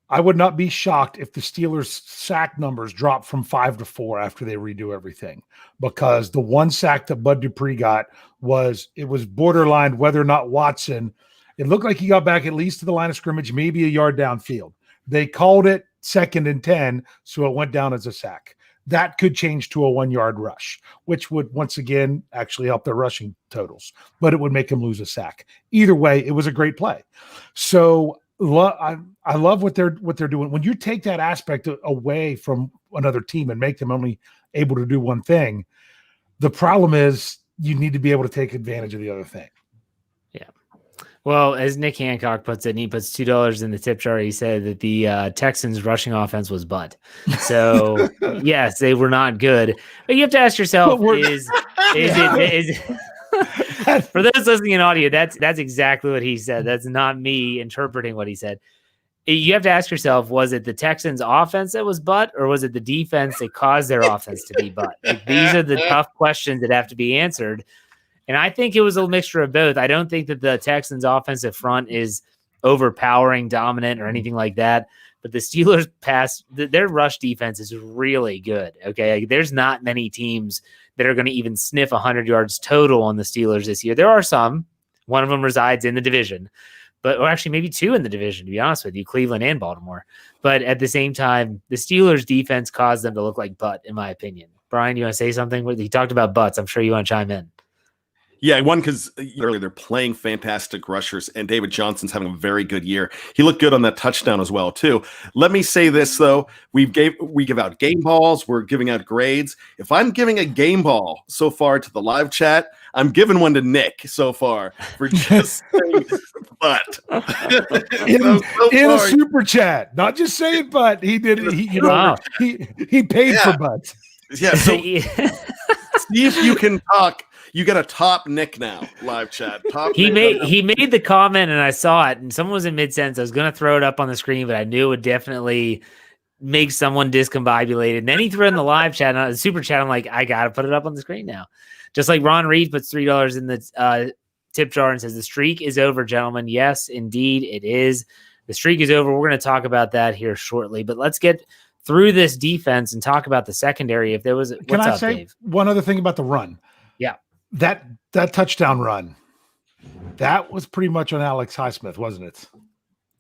Speaker 3: I would not be shocked if the Steelers' sack numbers drop from 5 to 4 after they redo everything, because the one sack that Bud Dupree got was borderline whether or not Watson. It looked like he got back at least to the line of scrimmage, maybe a yard downfield. They called it 2nd and 10, so it went down as a sack. That could change to a 1-yard rush, which would once again actually help their rushing totals, but it would make them lose a sack. Either way, it was a great play. So I love what they're doing. When you take that aspect away from another team and make them only able to do one thing, the problem is you need to be able to take advantage of the other thing.
Speaker 1: Yeah. Well, as Nick Hancock puts it, and he puts $2 in the tip jar, he said that the Texans' rushing offense was butt. So, yes, they were not good. But you have to ask yourself, is for those listening in audio, that's exactly what he said. That's not me interpreting what he said. You have to ask yourself, was it the Texans' offense that was butt, or was it the defense that caused their offense to be butt? Like, these are the tough questions that have to be answered. And I think it was a mixture of both. I don't think that the Texans' offensive front is overpowering, dominant, or anything like that. But the Steelers' their rush defense is really good. Okay, like, there's not many teams that are going to even sniff 100 yards total on the Steelers this year. There are some. One of them resides in the division, or actually maybe 2 in the division, to be honest with you, Cleveland and Baltimore. But at the same time, the Steelers' defense caused them to look like butt, in my opinion. Brian, you want to say something? He talked about butts. I'm sure you want to chime in.
Speaker 2: Yeah, one, because earlier they're playing fantastic rushers, and David Johnson's having a very good year. He looked good on that touchdown as well, too. Let me say this, though. We give out game balls. We're giving out grades. If I'm giving a game ball so far to the live chat, I'm giving one to Nick so far for just saying butt.
Speaker 3: in a super chat, not just saying butt. He did it. He paid for butt.
Speaker 2: Yeah. So see if you can talk. You got a top Nick now, live chat.
Speaker 1: He made the comment, and I saw it, and someone was in mid-sentence. I was going to throw it up on the screen, but I knew it would definitely make someone discombobulated. And then he threw it in the live chat, and the super chat. I'm like, I got to put it up on the screen now. Just like Ron Reed puts $3 in the tip jar and says, the streak is over, gentlemen. Yes, indeed, it is. The streak is over. We're going to talk about that here shortly, but let's get through this defense and talk about the secondary. If there was,
Speaker 3: Can I say Dave? One other thing about the run?
Speaker 1: Yeah.
Speaker 3: That touchdown run, That was pretty much on Alex Highsmith, wasn't it?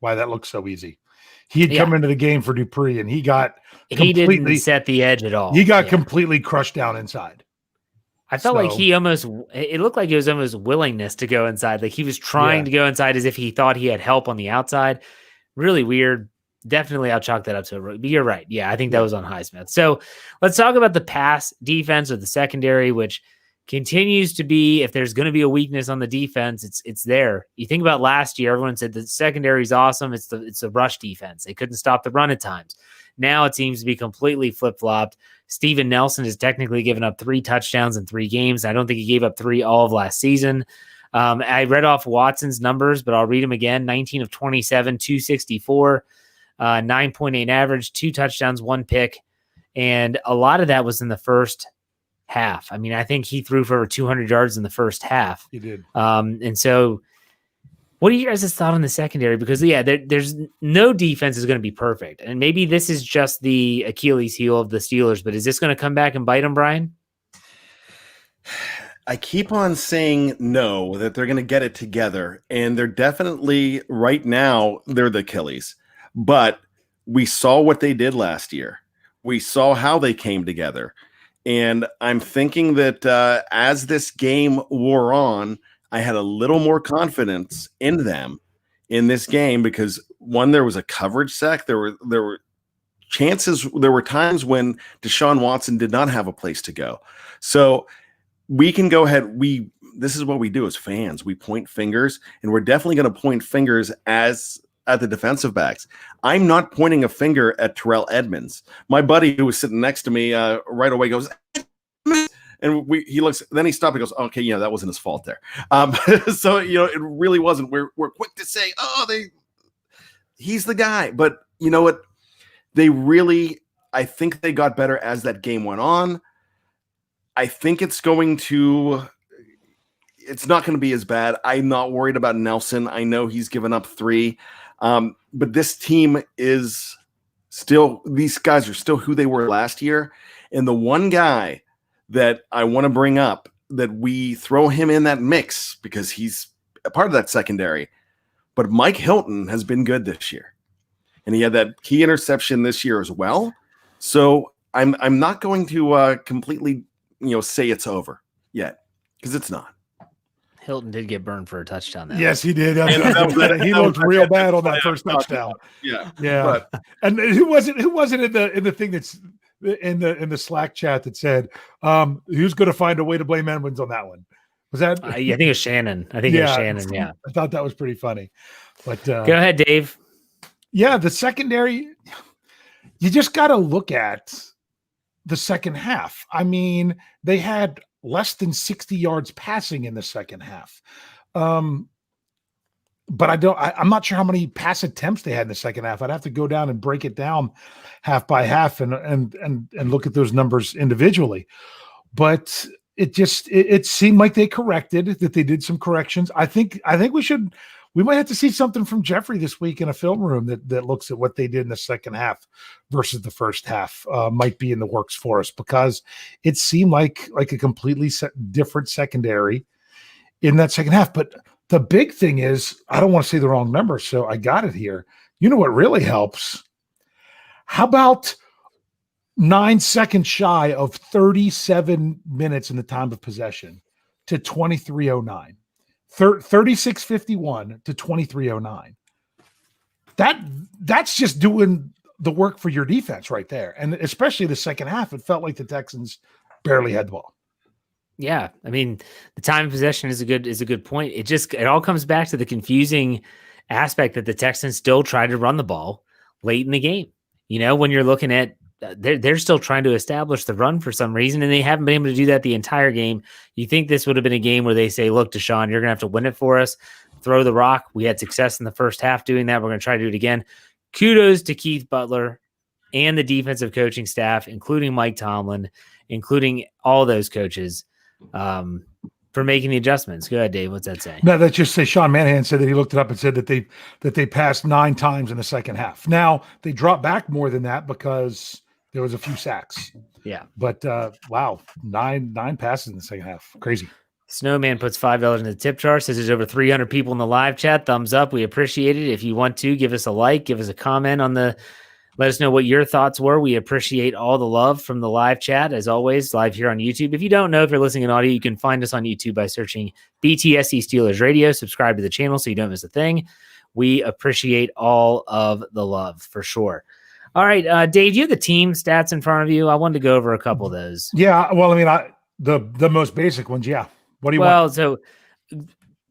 Speaker 3: Why that looked so easy. He had come into the game for Dupree, and he
Speaker 1: didn't set the edge at all.
Speaker 3: He got completely crushed down inside.
Speaker 1: I felt like it looked like it was almost willingness to go inside. Like he was trying to go inside as if he thought he had help on the outside. Really weird. Definitely, I'll chalk that up to but you're right. Yeah, I think that was on Highsmith. So let's talk about the pass defense or the secondary, which continues to be, if there's going to be a weakness on the defense, it's there. You think about last year, everyone said the secondary is awesome. It's the rush defense. They couldn't stop the run at times. Now it seems to be completely flip-flopped. Steven Nelson has technically given up 3 touchdowns in 3 games. I don't think he gave up 3 all of last season. I read off Watson's numbers, but I'll read them again. 19 of 27, 264, 9.8 average, 2 touchdowns, 1 pick. And a lot of that was in the first half. I mean, I think he threw for over 200 yards in the first half.
Speaker 3: He did.
Speaker 1: And so what are you guys' thought on the secondary? Because, there's no defense is going to be perfect. And maybe this is just the Achilles heel of the Steelers, but is this going to come back and bite them, Bryan?
Speaker 2: I keep on saying no, that they're going to get it together. And they're definitely, right now, they're the Achilles. But we saw what they did last year. We saw how they came together. And I'm thinking that as this game wore on, I had a little more confidence in them in this game because, one, there was a coverage sack. There were chances. There were times when Deshaun Watson did not have a place to go. So we can go ahead. This is what we do as fans. We point fingers, and we're definitely going to point fingers at the defensive backs. I'm not pointing a finger at Terrell Edmonds. My buddy who was sitting next to me right away goes, and he looks, then he stopped and goes, okay, that wasn't his fault there. So, it really wasn't. We're quick to say, he's the guy. But you know what? I think they got better as that game went on. I think it's not going to be as bad. I'm not worried about Nelson. I know he's given up 3. But this team is still, these guys are still who they were last year. And the one guy that I want to bring up, that we throw him in that mix because he's a part of that secondary, but Mike Hilton has been good this year. And he had that key interception this year as well. So I'm not going to completely, say it's over yet, because it's not.
Speaker 1: Hilton did get burned for a touchdown.
Speaker 3: Yes, he did. He looked real bad on that first touchdown.
Speaker 2: Yeah.
Speaker 3: And who was it in the thing that's in the Slack chat that said, who's going to find a way to blame Edmonds on that one? Was that?
Speaker 1: I think it's Shannon. It was Shannon. Yeah.
Speaker 3: I thought that was pretty funny. But
Speaker 1: go ahead, Dave.
Speaker 3: Yeah, the secondary, you just got to look at the second half. I mean, they had less than 60 yards passing in the second half. But I'm not sure how many pass attempts they had in the second half. I'd have to go down and break it down half by half and look at those numbers individually. But it seemed like they corrected, that they did some corrections. I think we might have to see something from Jeffrey this week in a film room that looks at what they did in the second half versus the first half. Might be in the works for us, because it seemed like a completely different secondary in that second half. But the big thing is, I don't want to say the wrong number, so I got it here. You know what really helps? How about 9 seconds shy of 37 minutes in the time of possession to 23:09? 36:51 to 23:09. That's just doing the work for your defense right there. And especially the second half, it felt like the Texans barely had the ball.
Speaker 1: Yeah, I mean, the time of possession is a good point. It all comes back to the confusing aspect that the Texans still try to run the ball late in the game. When you're looking at they're still trying to establish the run for some reason, and they haven't been able to do that the entire game. You think this would have been a game where they say, look, Deshaun, you're going to have to win it for us. Throw the rock. We had success in the first half doing that. We're going to try to do it again. Kudos to Keith Butler and the defensive coaching staff, including Mike Tomlin, including all those coaches, for making the adjustments. Go ahead, Dave. What's that say?
Speaker 3: No, let's just say Sean Manahan said that he looked it up and said that they passed 9 times in the second half. Now, they dropped back more than that because there was a few sacks.
Speaker 1: Yeah.
Speaker 3: But wow, nine passes in the second half. Crazy.
Speaker 1: Snowman puts $5 in the tip jar, says there's over 300 people in the live chat. Thumbs up. We appreciate it. If you want to, give us a like, give us a comment let us know what your thoughts were. We appreciate all the love from the live chat, as always, live here on YouTube. If you don't know, if you're listening in audio, you can find us on YouTube by searching BTSC Steelers Radio. Subscribe to the channel so you don't miss a thing. We appreciate all of the love for sure. All right, Dave, do you have the team stats in front of you? I wanted to go over a couple of those.
Speaker 3: Yeah, well, I mean, the most basic ones, yeah. What do you want?
Speaker 1: Well, so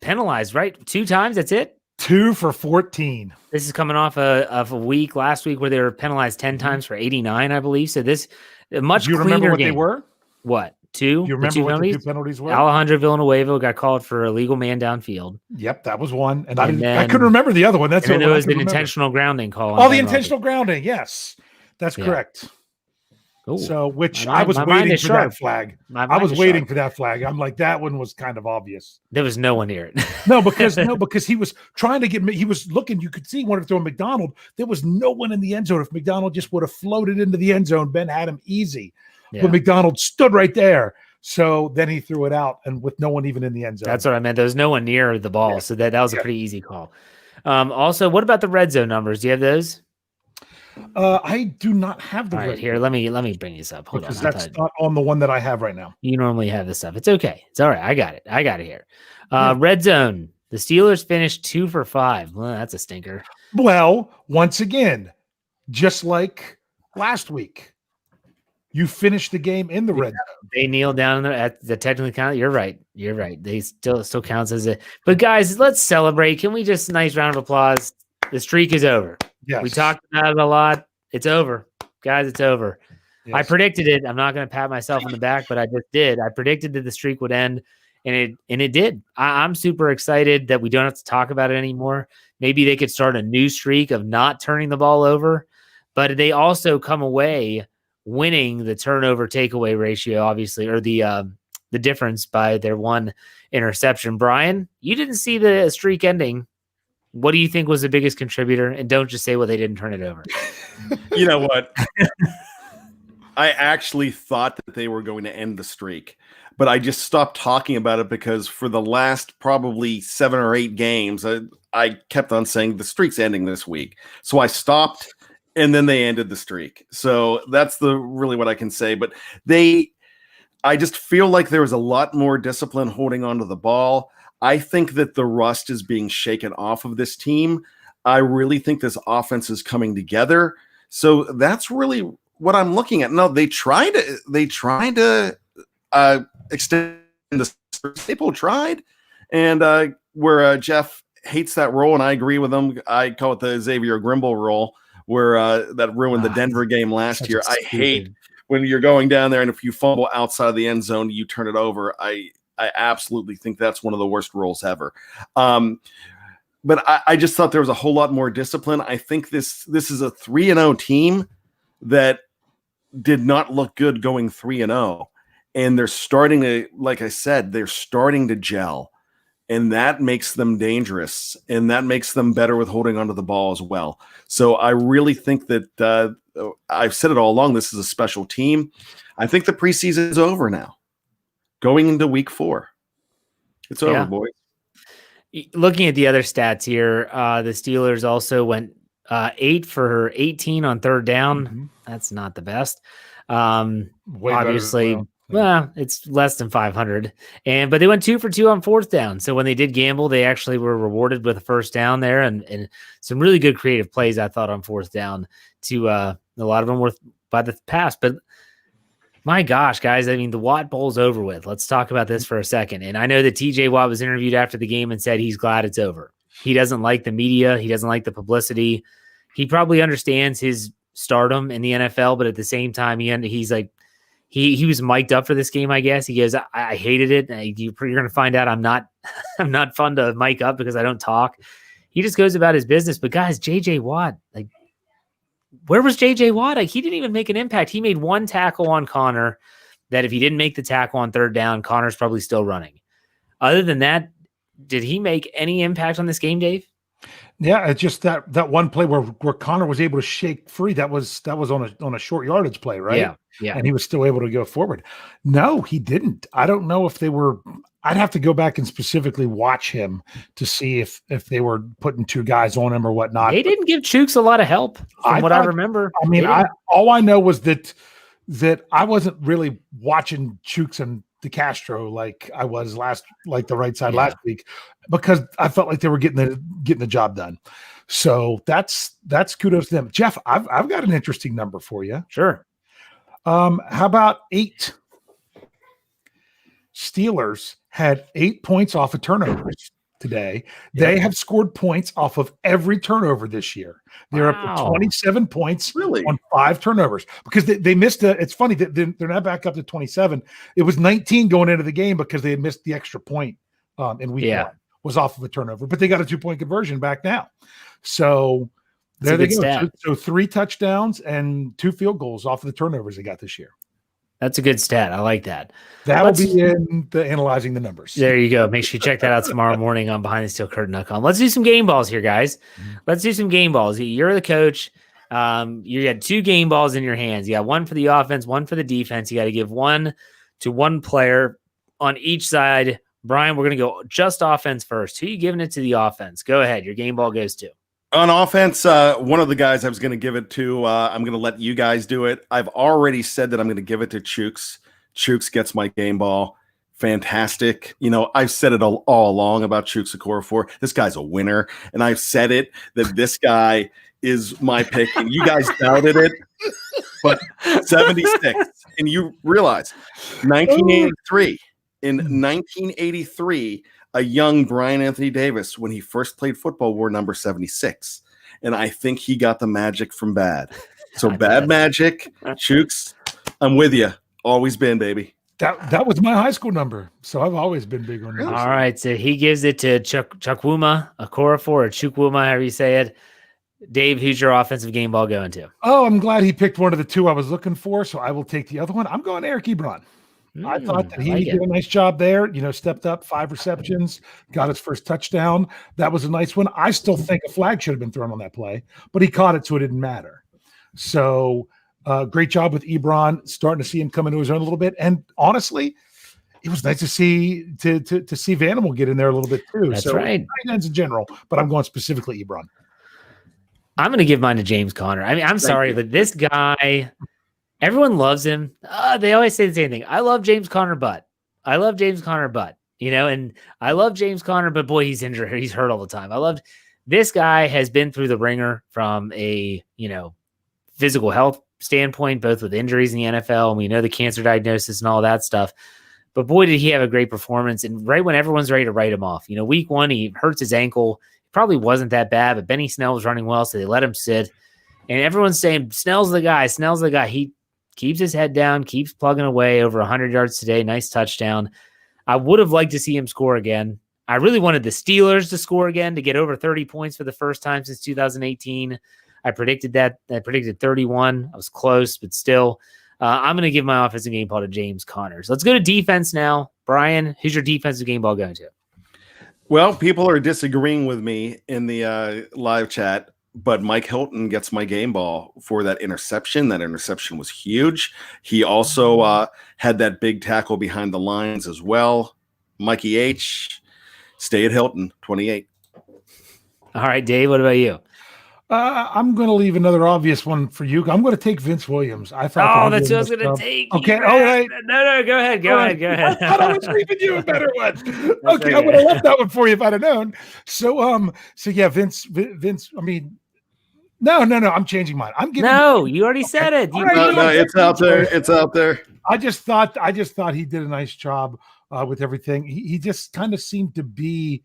Speaker 1: penalized, right? 2 times, that's it?
Speaker 3: 2 for 14.
Speaker 1: This is coming off of a week last week where they were penalized 10 times for 89, I believe. So this much.
Speaker 3: Do you remember what they were?
Speaker 1: What? 2?
Speaker 3: Do you remember what the 2 penalties were?
Speaker 1: Alejandro Villanueva got called for a illegal man downfield.
Speaker 3: Yep, that was one. And I couldn't remember the other one. That's
Speaker 1: and there was an intentional grounding call.
Speaker 3: Oh, the intentional grounding. Yes, that's correct.
Speaker 1: Ooh.
Speaker 3: So, I was waiting for that flag. I was waiting for that flag. I'm like, that one was kind of obvious.
Speaker 1: There was no one near it.
Speaker 3: because he was trying to he was looking. You could see he wanted to throw McDonald. There was no one in the end zone. If McDonald just would have floated into the end zone, Ben had him easy. Yeah. But McDonald stood right there. So then he threw it out, and with no one even in the end zone.
Speaker 1: That's what I meant. There was no one near the ball, so that was a pretty easy call. Also, what about the Redzone numbers? Do you have those?
Speaker 3: I do not have the
Speaker 1: right here. Let me bring this up. Hold on.
Speaker 3: Because that's not on the one that I have right now.
Speaker 1: You normally have this stuff. It's okay. It's all right. I got it here. Red zone. The Steelers finished 2 for 5. Well, that's a stinker.
Speaker 3: Well, once again, just like last week, you finished the game in the red zone.
Speaker 1: They kneeled down at the technical count. You're right. They still counts as it. But guys, let's celebrate. Can we just nice round of applause? The streak is over.
Speaker 3: Yes.
Speaker 1: We talked about it a lot. It's over. Guys, it's over. Yes. I predicted it. I'm not going to pat myself on the back, but I just did. I predicted that the streak would end, and it did. I'm super excited that we don't have to talk about it anymore. Maybe they could start a new streak of not turning the ball over, but they also come away winning the turnover takeaway ratio, obviously, or the difference by their 1 interception. Bryan, you didn't see the streak ending. What do you think was the biggest contributor? And don't just say, well, they didn't turn it over.
Speaker 2: You know what? I actually thought that they were going to end the streak, but I just stopped talking about it because for the last probably 7 or 8 games, I kept on saying the streak's ending this week. So I stopped, and then they ended the streak. So that's really what I can say. But I just feel like there was a lot more discipline holding onto the ball. I think that the rust is being shaken off of this team. I really think this offense is coming together. So that's really what I'm looking at. No, they tried to extend the staple tried, and where Jeff hates that role, and I agree with him. I call it the Xavier Grimble role, where that ruined the Denver game last year. I hate when you're going down there, and if you fumble outside of the end zone, you turn it over. I absolutely think that's one of the worst rules ever. But I just thought there was a whole lot more discipline. I think this is a 3-0 team that did not look good going 3-0. And they're starting to, like I said, they're starting to gel. And that makes them dangerous. And that makes them better with holding onto the ball as well. So I really think that I've said it all along, this is a special team. I think the preseason is over now. Going into week 4. It's over, boys.
Speaker 1: Looking at the other stats here, the Steelers also went 8 for 18 on third down. Mm-hmm. That's not the best. Obviously, it's less than 500. But they went 2 for 2 on fourth down. So when they did gamble, they actually were rewarded with a first down there and some really good creative plays, I thought, on fourth down. To a lot of them were by the pass. But my gosh, guys, I mean, the Watt Bowl's over with. Let's talk about this for a second. And I know that TJ Watt was interviewed after the game and said he's glad it's over. He doesn't like the media. He doesn't like the publicity. He probably understands his stardom in the NFL, but at the same time, he's like, he was mic'd up for this game, I guess. He goes, I hated it. You're going to find out I'm not fun to mic up because I don't talk. He just goes about his business. But guys, JJ Watt, like, where was JJ Watt? Like, he didn't even make an impact. He made 1 tackle on Connor that if he didn't make the tackle on third down, Connor's probably still running. Other than that, did he make any impact on this game, Dave?
Speaker 3: Yeah, it's just that one play where Connor was able to shake free. That was on a short yardage play, right?
Speaker 1: Yeah. Yeah.
Speaker 3: And he was still able to go forward. No, he didn't. I don't know if they were. I'd have to go back and specifically watch him to see if they were putting two guys on him or whatnot.
Speaker 1: They didn't give Chooks a lot of help from what I remember.
Speaker 3: I mean, all I know was that I wasn't really watching Chooks and DeCastro like I was the right side last week, because I felt like they were getting the job done. So that's kudos to them. Jeff, I've got an interesting number for you.
Speaker 1: Sure.
Speaker 3: How about 8? Steelers had 8 points off of turnovers today. Yep. They have scored points off of every turnover this year. They're up to 27 points on 5 turnovers, because they missed it's funny that they're now back up to 27. It was 19 going into the game because they had missed the extra point in week 1 was off of a turnover, but they got a 2-point conversion back now. So there they go. So 3 touchdowns and 2 field goals off of the turnovers they got this year.
Speaker 1: That's a good stat. I like that.
Speaker 3: That'll be in the analyzing the numbers. There
Speaker 1: you go. Make sure you check that out tomorrow morning on BehindTheSteelCurtain.com. Let's do some game balls here, guys. Let's do some game balls. You're the coach. You got 2 game balls in your hands. You got one for the offense, one for the defense. You got to give one to one player on each side. Bryan, we're going to go just offense first. Who are you giving it to the offense? Go ahead. Your game ball goes to.
Speaker 2: On offense, one of the guys I was going to give it to, I'm going to let you guys do it. I've already said that I'm going to give it to Chooks. Chooks gets my game ball. Fantastic. You know, I've said it all along about Chooks Okorafor. This guy's a winner. And I've said it that this guy is my pick. And you guys doubted it. But 76. And you realize 1983. In 1983, a young Bryan Anthony Davis, when he first played football, wore number 76. And I think he got the magic from Bad. So Bad Magic, Chooks, I'm with you. Always been, baby.
Speaker 3: That was my high school number. So I've always been big on that.
Speaker 1: All right. So he gives it to Chukwuma Okorafor, or Chukwuma, however you say it. Dave, who's your offensive game ball going to?
Speaker 3: Oh, I'm glad he picked one of the 2 I was looking for. So I will take the other one. I'm going Eric Ebron. I thought that he did a nice job there. You know, stepped up, 5 receptions, got his first touchdown. That was a nice one. I still think a flag should have been thrown on that play, but he caught it, so it didn't matter. So great job with Ebron, starting to see him come into his own a little bit. And honestly, it was nice to see to see Vanimal get in there a little bit too.
Speaker 1: That's right.
Speaker 3: Tight ends in general, but I'm going specifically Ebron.
Speaker 1: I'm going to give mine to James Conner. I mean, I'm sorry, but this guy. Everyone loves him. They always say the same thing. I love James Conner, but you know, and I love James Conner, but boy, he's injured. He's hurt all the time. This guy has been through the ringer from a, physical health standpoint, both with injuries in the NFL, and we know the cancer diagnosis and all that stuff. But boy, did he have a great performance. And right when everyone's ready to write him off, week 1, he hurts his ankle. It probably wasn't that bad, but Benny Snell was running well, so they let him sit. And everyone's saying, Snell's the guy. He keeps his head down, keeps plugging away, over 100 yards today. Nice touchdown. I would have liked to see him score again. I really wanted the Steelers to score again, to get over 30 points for the first time since 2018. I predicted that. I predicted 31. I was close, but still. I'm going to give my offensive game ball to James Conner. So let's go to defense now. Bryan, who's your defensive game ball going to?
Speaker 2: Well, people are disagreeing with me in the live chat, but Mike Hilton gets my game ball for that interception. That interception was huge. He also had that big tackle behind the lines as well. Mikey H, stay at Hilton, 28.
Speaker 1: All right, Dave, what about you?
Speaker 3: I'm going to leave another obvious one for you. I'm going to take Vince Williams. I thought.
Speaker 1: Oh, that's what I was going to take.
Speaker 3: Okay, all right.
Speaker 1: No, go ahead. Go ahead.
Speaker 3: I thought I was leaving you a better one. Okay, I would have left that one for you if I'd have known. So yeah, Vince. I mean, no. I'm changing mine. I'm giving.
Speaker 1: No, you already said it.
Speaker 2: No, it's out there. It's out there.
Speaker 3: I just thought he did a nice job with everything. He just kind of seemed to be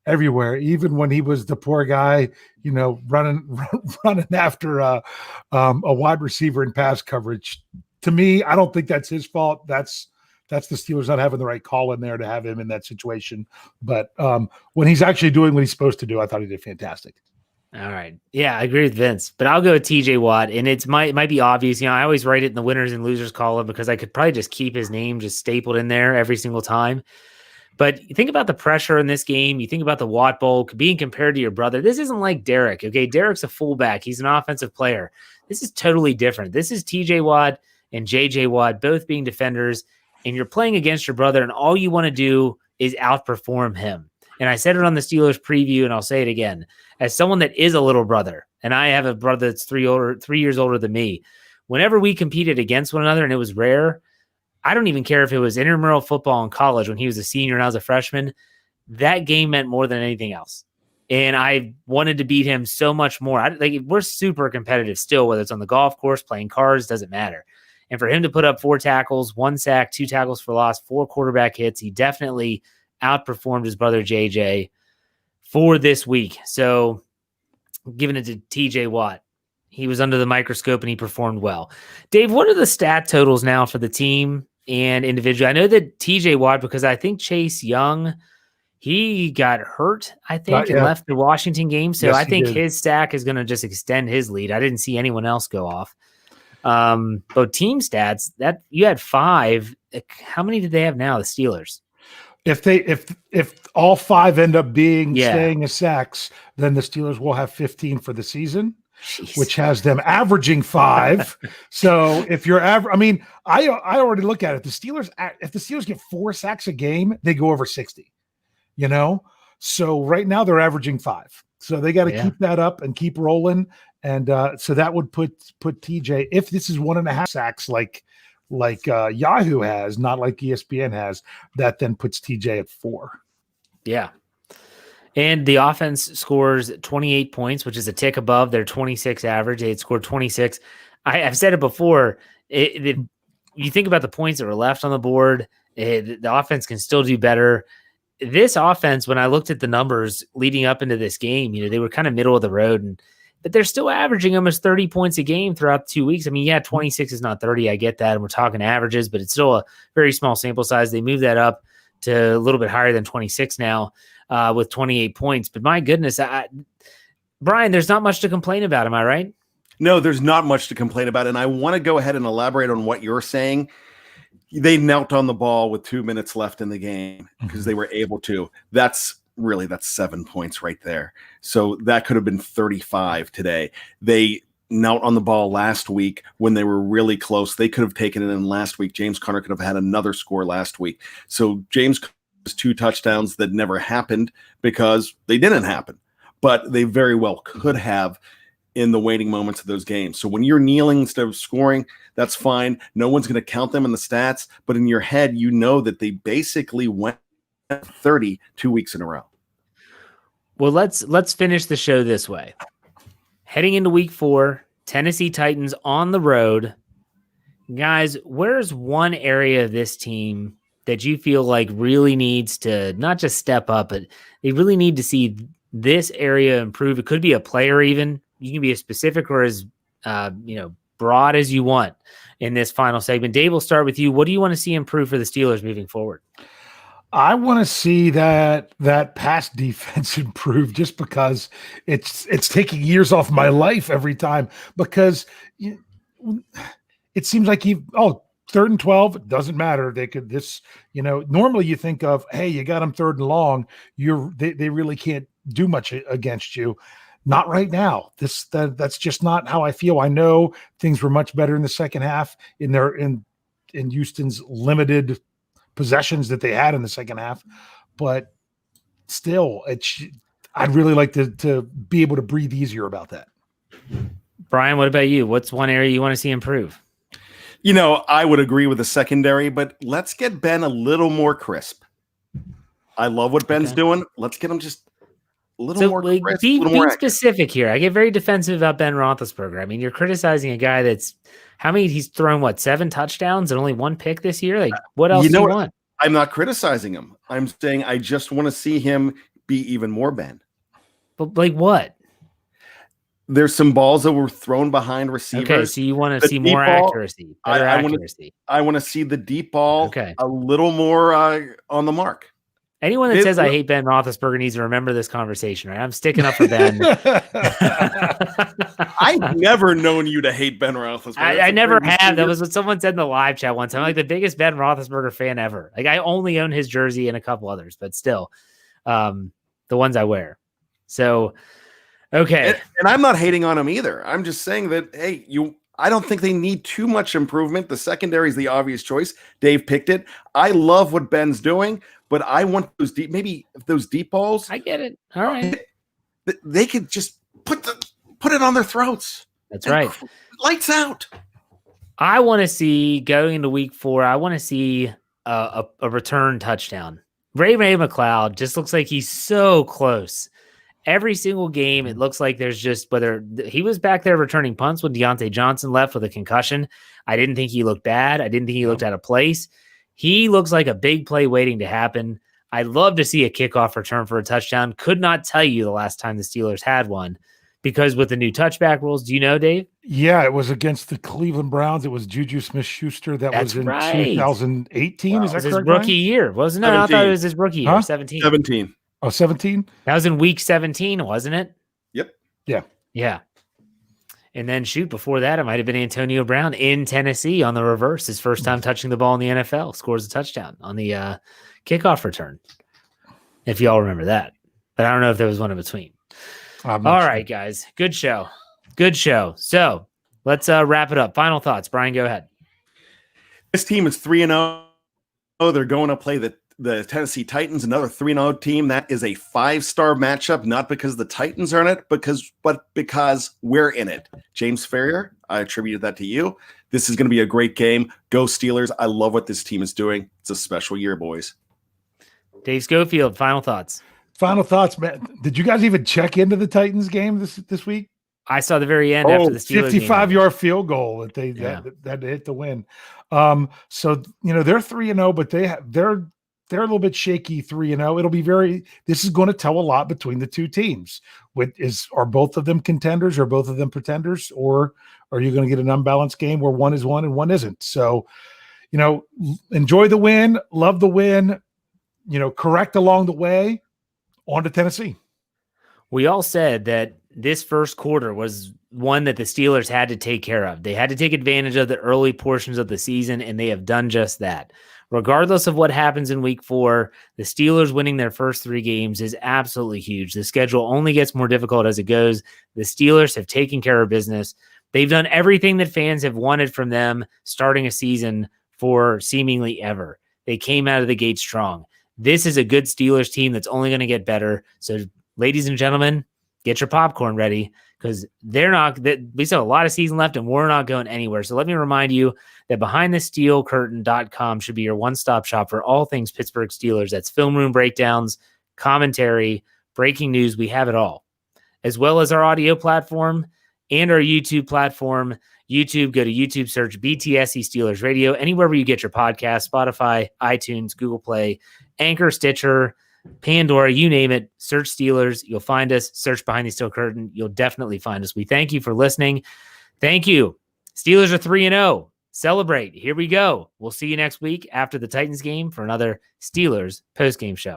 Speaker 3: everywhere, even when he was the poor guy, running after a wide receiver in pass coverage. To me, I don't think that's his fault. That's the Steelers not having the right call in there to have him in that situation. But when he's actually doing what he's supposed to do, I thought he did fantastic.
Speaker 1: All right. Yeah, I agree with Vince, but I'll go with TJ Watt. And it might be obvious. I always write it in the winners and losers column because I could probably just keep his name just stapled in there every single time. But you think about the pressure in this game. You think about the Watt Bowl being compared to your brother. This isn't like Derek. Okay, Derek's a fullback. He's an offensive player. This is totally different. This is TJ Watt and JJ Watt both being defenders, and you're playing against your brother, and all you want to do is outperform him. And I said it on the Steelers preview, and I'll say it again. As someone that is a little brother, and I have a brother that's 3 years older than me, whenever we competed against one another, and it was rare, I don't even care if it was intramural football in college when he was a senior and I was a freshman, that game meant more than anything else. And I wanted to beat him so much more. We're super competitive still, whether it's on the golf course, playing cards, doesn't matter. And for him to put up 4 tackles, 1 sack, 2 tackles for loss, 4 quarterback hits, he definitely outperformed his brother JJ for this week. So giving it to TJ Watt. He was under the microscope and he performed well. Dave, what are the stat totals now for the team and individual? I know that TJ Watt, because I think Chase Young, he got hurt, I think, and left the Washington game. So yes, I think his sack is going to just extend his lead. I didn't see anyone else go off. But team stats, that you had 5. How many did they have now, the Steelers?
Speaker 3: If all 5 end up being staying as sacks, then the Steelers will have 15 for the season. Jeez. Which has them averaging 5. So if you're I already look at it. If the Steelers get 4 sacks a game, they go over 60. So right now they're averaging 5. So they got to keep that up and keep rolling. And so that would put TJ, if this is 1.5 sacks like Yahoo has, not like ESPN has, that then puts TJ at 4. Yeah.
Speaker 1: And the offense scores 28 points, which is a tick above their 26 average. They had scored 26. I've said it before. You think about the points that were left on the board, the offense can still do better. This offense, when I looked at the numbers leading up into this game, they were kind of middle of the road, but they're still averaging almost 30 points a game throughout 2 weeks. 26 is not 30. I get that. And we're talking averages, but it's still a very small sample size. They moved that up to a little bit higher than 26 now. With 28 points. But my goodness, Bryan, there's not much to complain about. Am I right?
Speaker 2: No, there's not much to complain about. And I want to go ahead and elaborate on what you're saying. They knelt on the ball with 2 minutes left in the game because they were able to. That's 7 points right there. So that could have been 35 today. They knelt on the ball last week when they were really close. They could have taken it in last week. James Conner could have had another score last week. So James 2 touchdowns that never happened because they didn't happen, but they very well could have in the waiting moments of those games. So when you're kneeling instead of scoring, that's fine. No one's going to count them in the stats, but in your head, you know that they basically went 30 2 weeks in a row.
Speaker 1: Well, let's finish the show this way. Heading into week 4, Tennessee Titans on the road. Guys, where's one area of this team that you feel like really needs to not just step up, but they really need to see this area improve? It could be a player even. You can be as specific or as broad as you want in this final segment. Dave, we'll start with you. What do you want to see improve for the Steelers moving forward?
Speaker 3: I want to see that pass defense improve, just because it's taking years off my life every time, because it seems like 3rd and 12, it doesn't matter. They could normally you think of, hey, you got them 3rd and long. They really can't do much against you. Not right now. That's just not how I feel. I know things were much better in the second half in Houston's limited possessions that they had in the second half, but still, I'd really like to be able to breathe easier about that.
Speaker 1: Bryan, what about you? What's one area you want to see improve?
Speaker 2: I would agree with the secondary, but let's get Ben a little more crisp. I love what Ben's doing. Let's get him just a little more crisp.
Speaker 1: Be specific here. I get very defensive about Ben Roethlisberger. You're criticizing a guy that's he's thrown 7 touchdowns and only 1 pick this year? What else do you want?
Speaker 2: I'm not criticizing him. I'm saying I just want to see him be even more Ben.
Speaker 1: But what?
Speaker 2: There's some balls that were thrown behind receivers.
Speaker 1: Okay, so you want to see more accuracy, better accuracy.
Speaker 2: I want to see the deep ball a little more on the mark.
Speaker 1: Anyone that says I hate Ben Roethlisberger needs to remember this conversation, right? I'm sticking up for Ben.
Speaker 2: I've never known you to hate Ben Roethlisberger.
Speaker 1: I never have. That was what someone said in the live chat once. I'm like the biggest Ben Roethlisberger fan ever. Like I only own his jersey and a couple others, but still, the ones I wear. So, okay.
Speaker 2: And I'm not hating on him either. I'm just saying that, hey, I don't think they need too much improvement. The secondary is the obvious choice. Dave picked it. I love what Ben's doing, but I want those deep balls.
Speaker 1: I get it. All right.
Speaker 2: They could just put it on their throats.
Speaker 1: That's right.
Speaker 2: Lights out.
Speaker 1: I want to see going into week 4. I want to see a return touchdown. Ray McCloud just looks like he's so close. Every single game, it looks like there's just whether he was back there returning punts when Deontay Johnson left with a concussion. I didn't think he looked bad. I didn't think he looked out of place. He looks like a big play waiting to happen. I'd love to see a kickoff return for a touchdown. Could not tell you the last time the Steelers had one because with the new touchback rules, do you know, Dave?
Speaker 3: Yeah, it was against the Cleveland Browns. It was Juju Smith-Schuster. That's in right. 2018. Wow. Is that
Speaker 1: his rookie year? Wasn't it? I thought it was his rookie year.
Speaker 3: Huh?
Speaker 1: 17.
Speaker 3: Oh, 17?
Speaker 1: That was in week 17, wasn't it?
Speaker 2: Yep.
Speaker 3: Yeah.
Speaker 1: And then before that, it might have been Antonio Brown in Tennessee on the reverse. His first time touching the ball in the NFL, scores a touchdown on the kickoff return. If y'all remember that. But I don't know if there was one in between. All right, guys. Good show. So let's wrap it up. Final thoughts. Bryan, go ahead.
Speaker 2: This team is 3-0. They're going to play the Tennessee Titans, another 3-0 team. That is a 5-star matchup, not because the Titans are in it, but because we're in it. James Ferrier, I attributed that to you. This is going to be a great game. Go Steelers. I love what this team is doing. It's a special year, boys.
Speaker 1: Dave Schofield, final thoughts.
Speaker 3: Final thoughts, man. Did you guys even check into the Titans game this week?
Speaker 1: I saw the very end after the Steelers
Speaker 3: 55-yard field goal that they that hit the win. So they're 3-0, but they're a little bit shaky 3-0. It'll be this is going to tell a lot between the two teams. Are both of them contenders or both of them pretenders, or are you going to get an unbalanced game where one is one and one isn't? So, enjoy the win, love the win, correct along the way. On to Tennessee.
Speaker 1: We all said that this first quarter was one that the Steelers had to take care of. They had to take advantage of the early portions of the season, and they have done just that. Regardless of what happens in week 4, the Steelers winning their first 3 games is absolutely huge. The schedule only gets more difficult as it goes. The Steelers have taken care of business. They've done everything that fans have wanted from them starting a season for seemingly ever. They came out of the gate strong. This is a good Steelers team that's only going to get better. So, ladies and gentlemen, get your popcorn ready because we still have a lot of season left and we're not going anywhere. So let me remind you that BehindTheSteelCurtain.com should be your one-stop shop for all things Pittsburgh Steelers. That's film room breakdowns, commentary, breaking news. We have it all, as well as our audio platform and our YouTube platform. YouTube, go to YouTube, search BTSC Steelers Radio, anywhere where you get your podcast, Spotify, iTunes, Google Play, Anchor, Stitcher, Pandora, you name it, search Steelers. You'll find us. Search Behind the Steel Curtain. You'll definitely find us. We thank you for listening. Thank you. Steelers are 3-0. Celebrate. Here we go. We'll see you next week after the Titans game for another Steelers postgame show.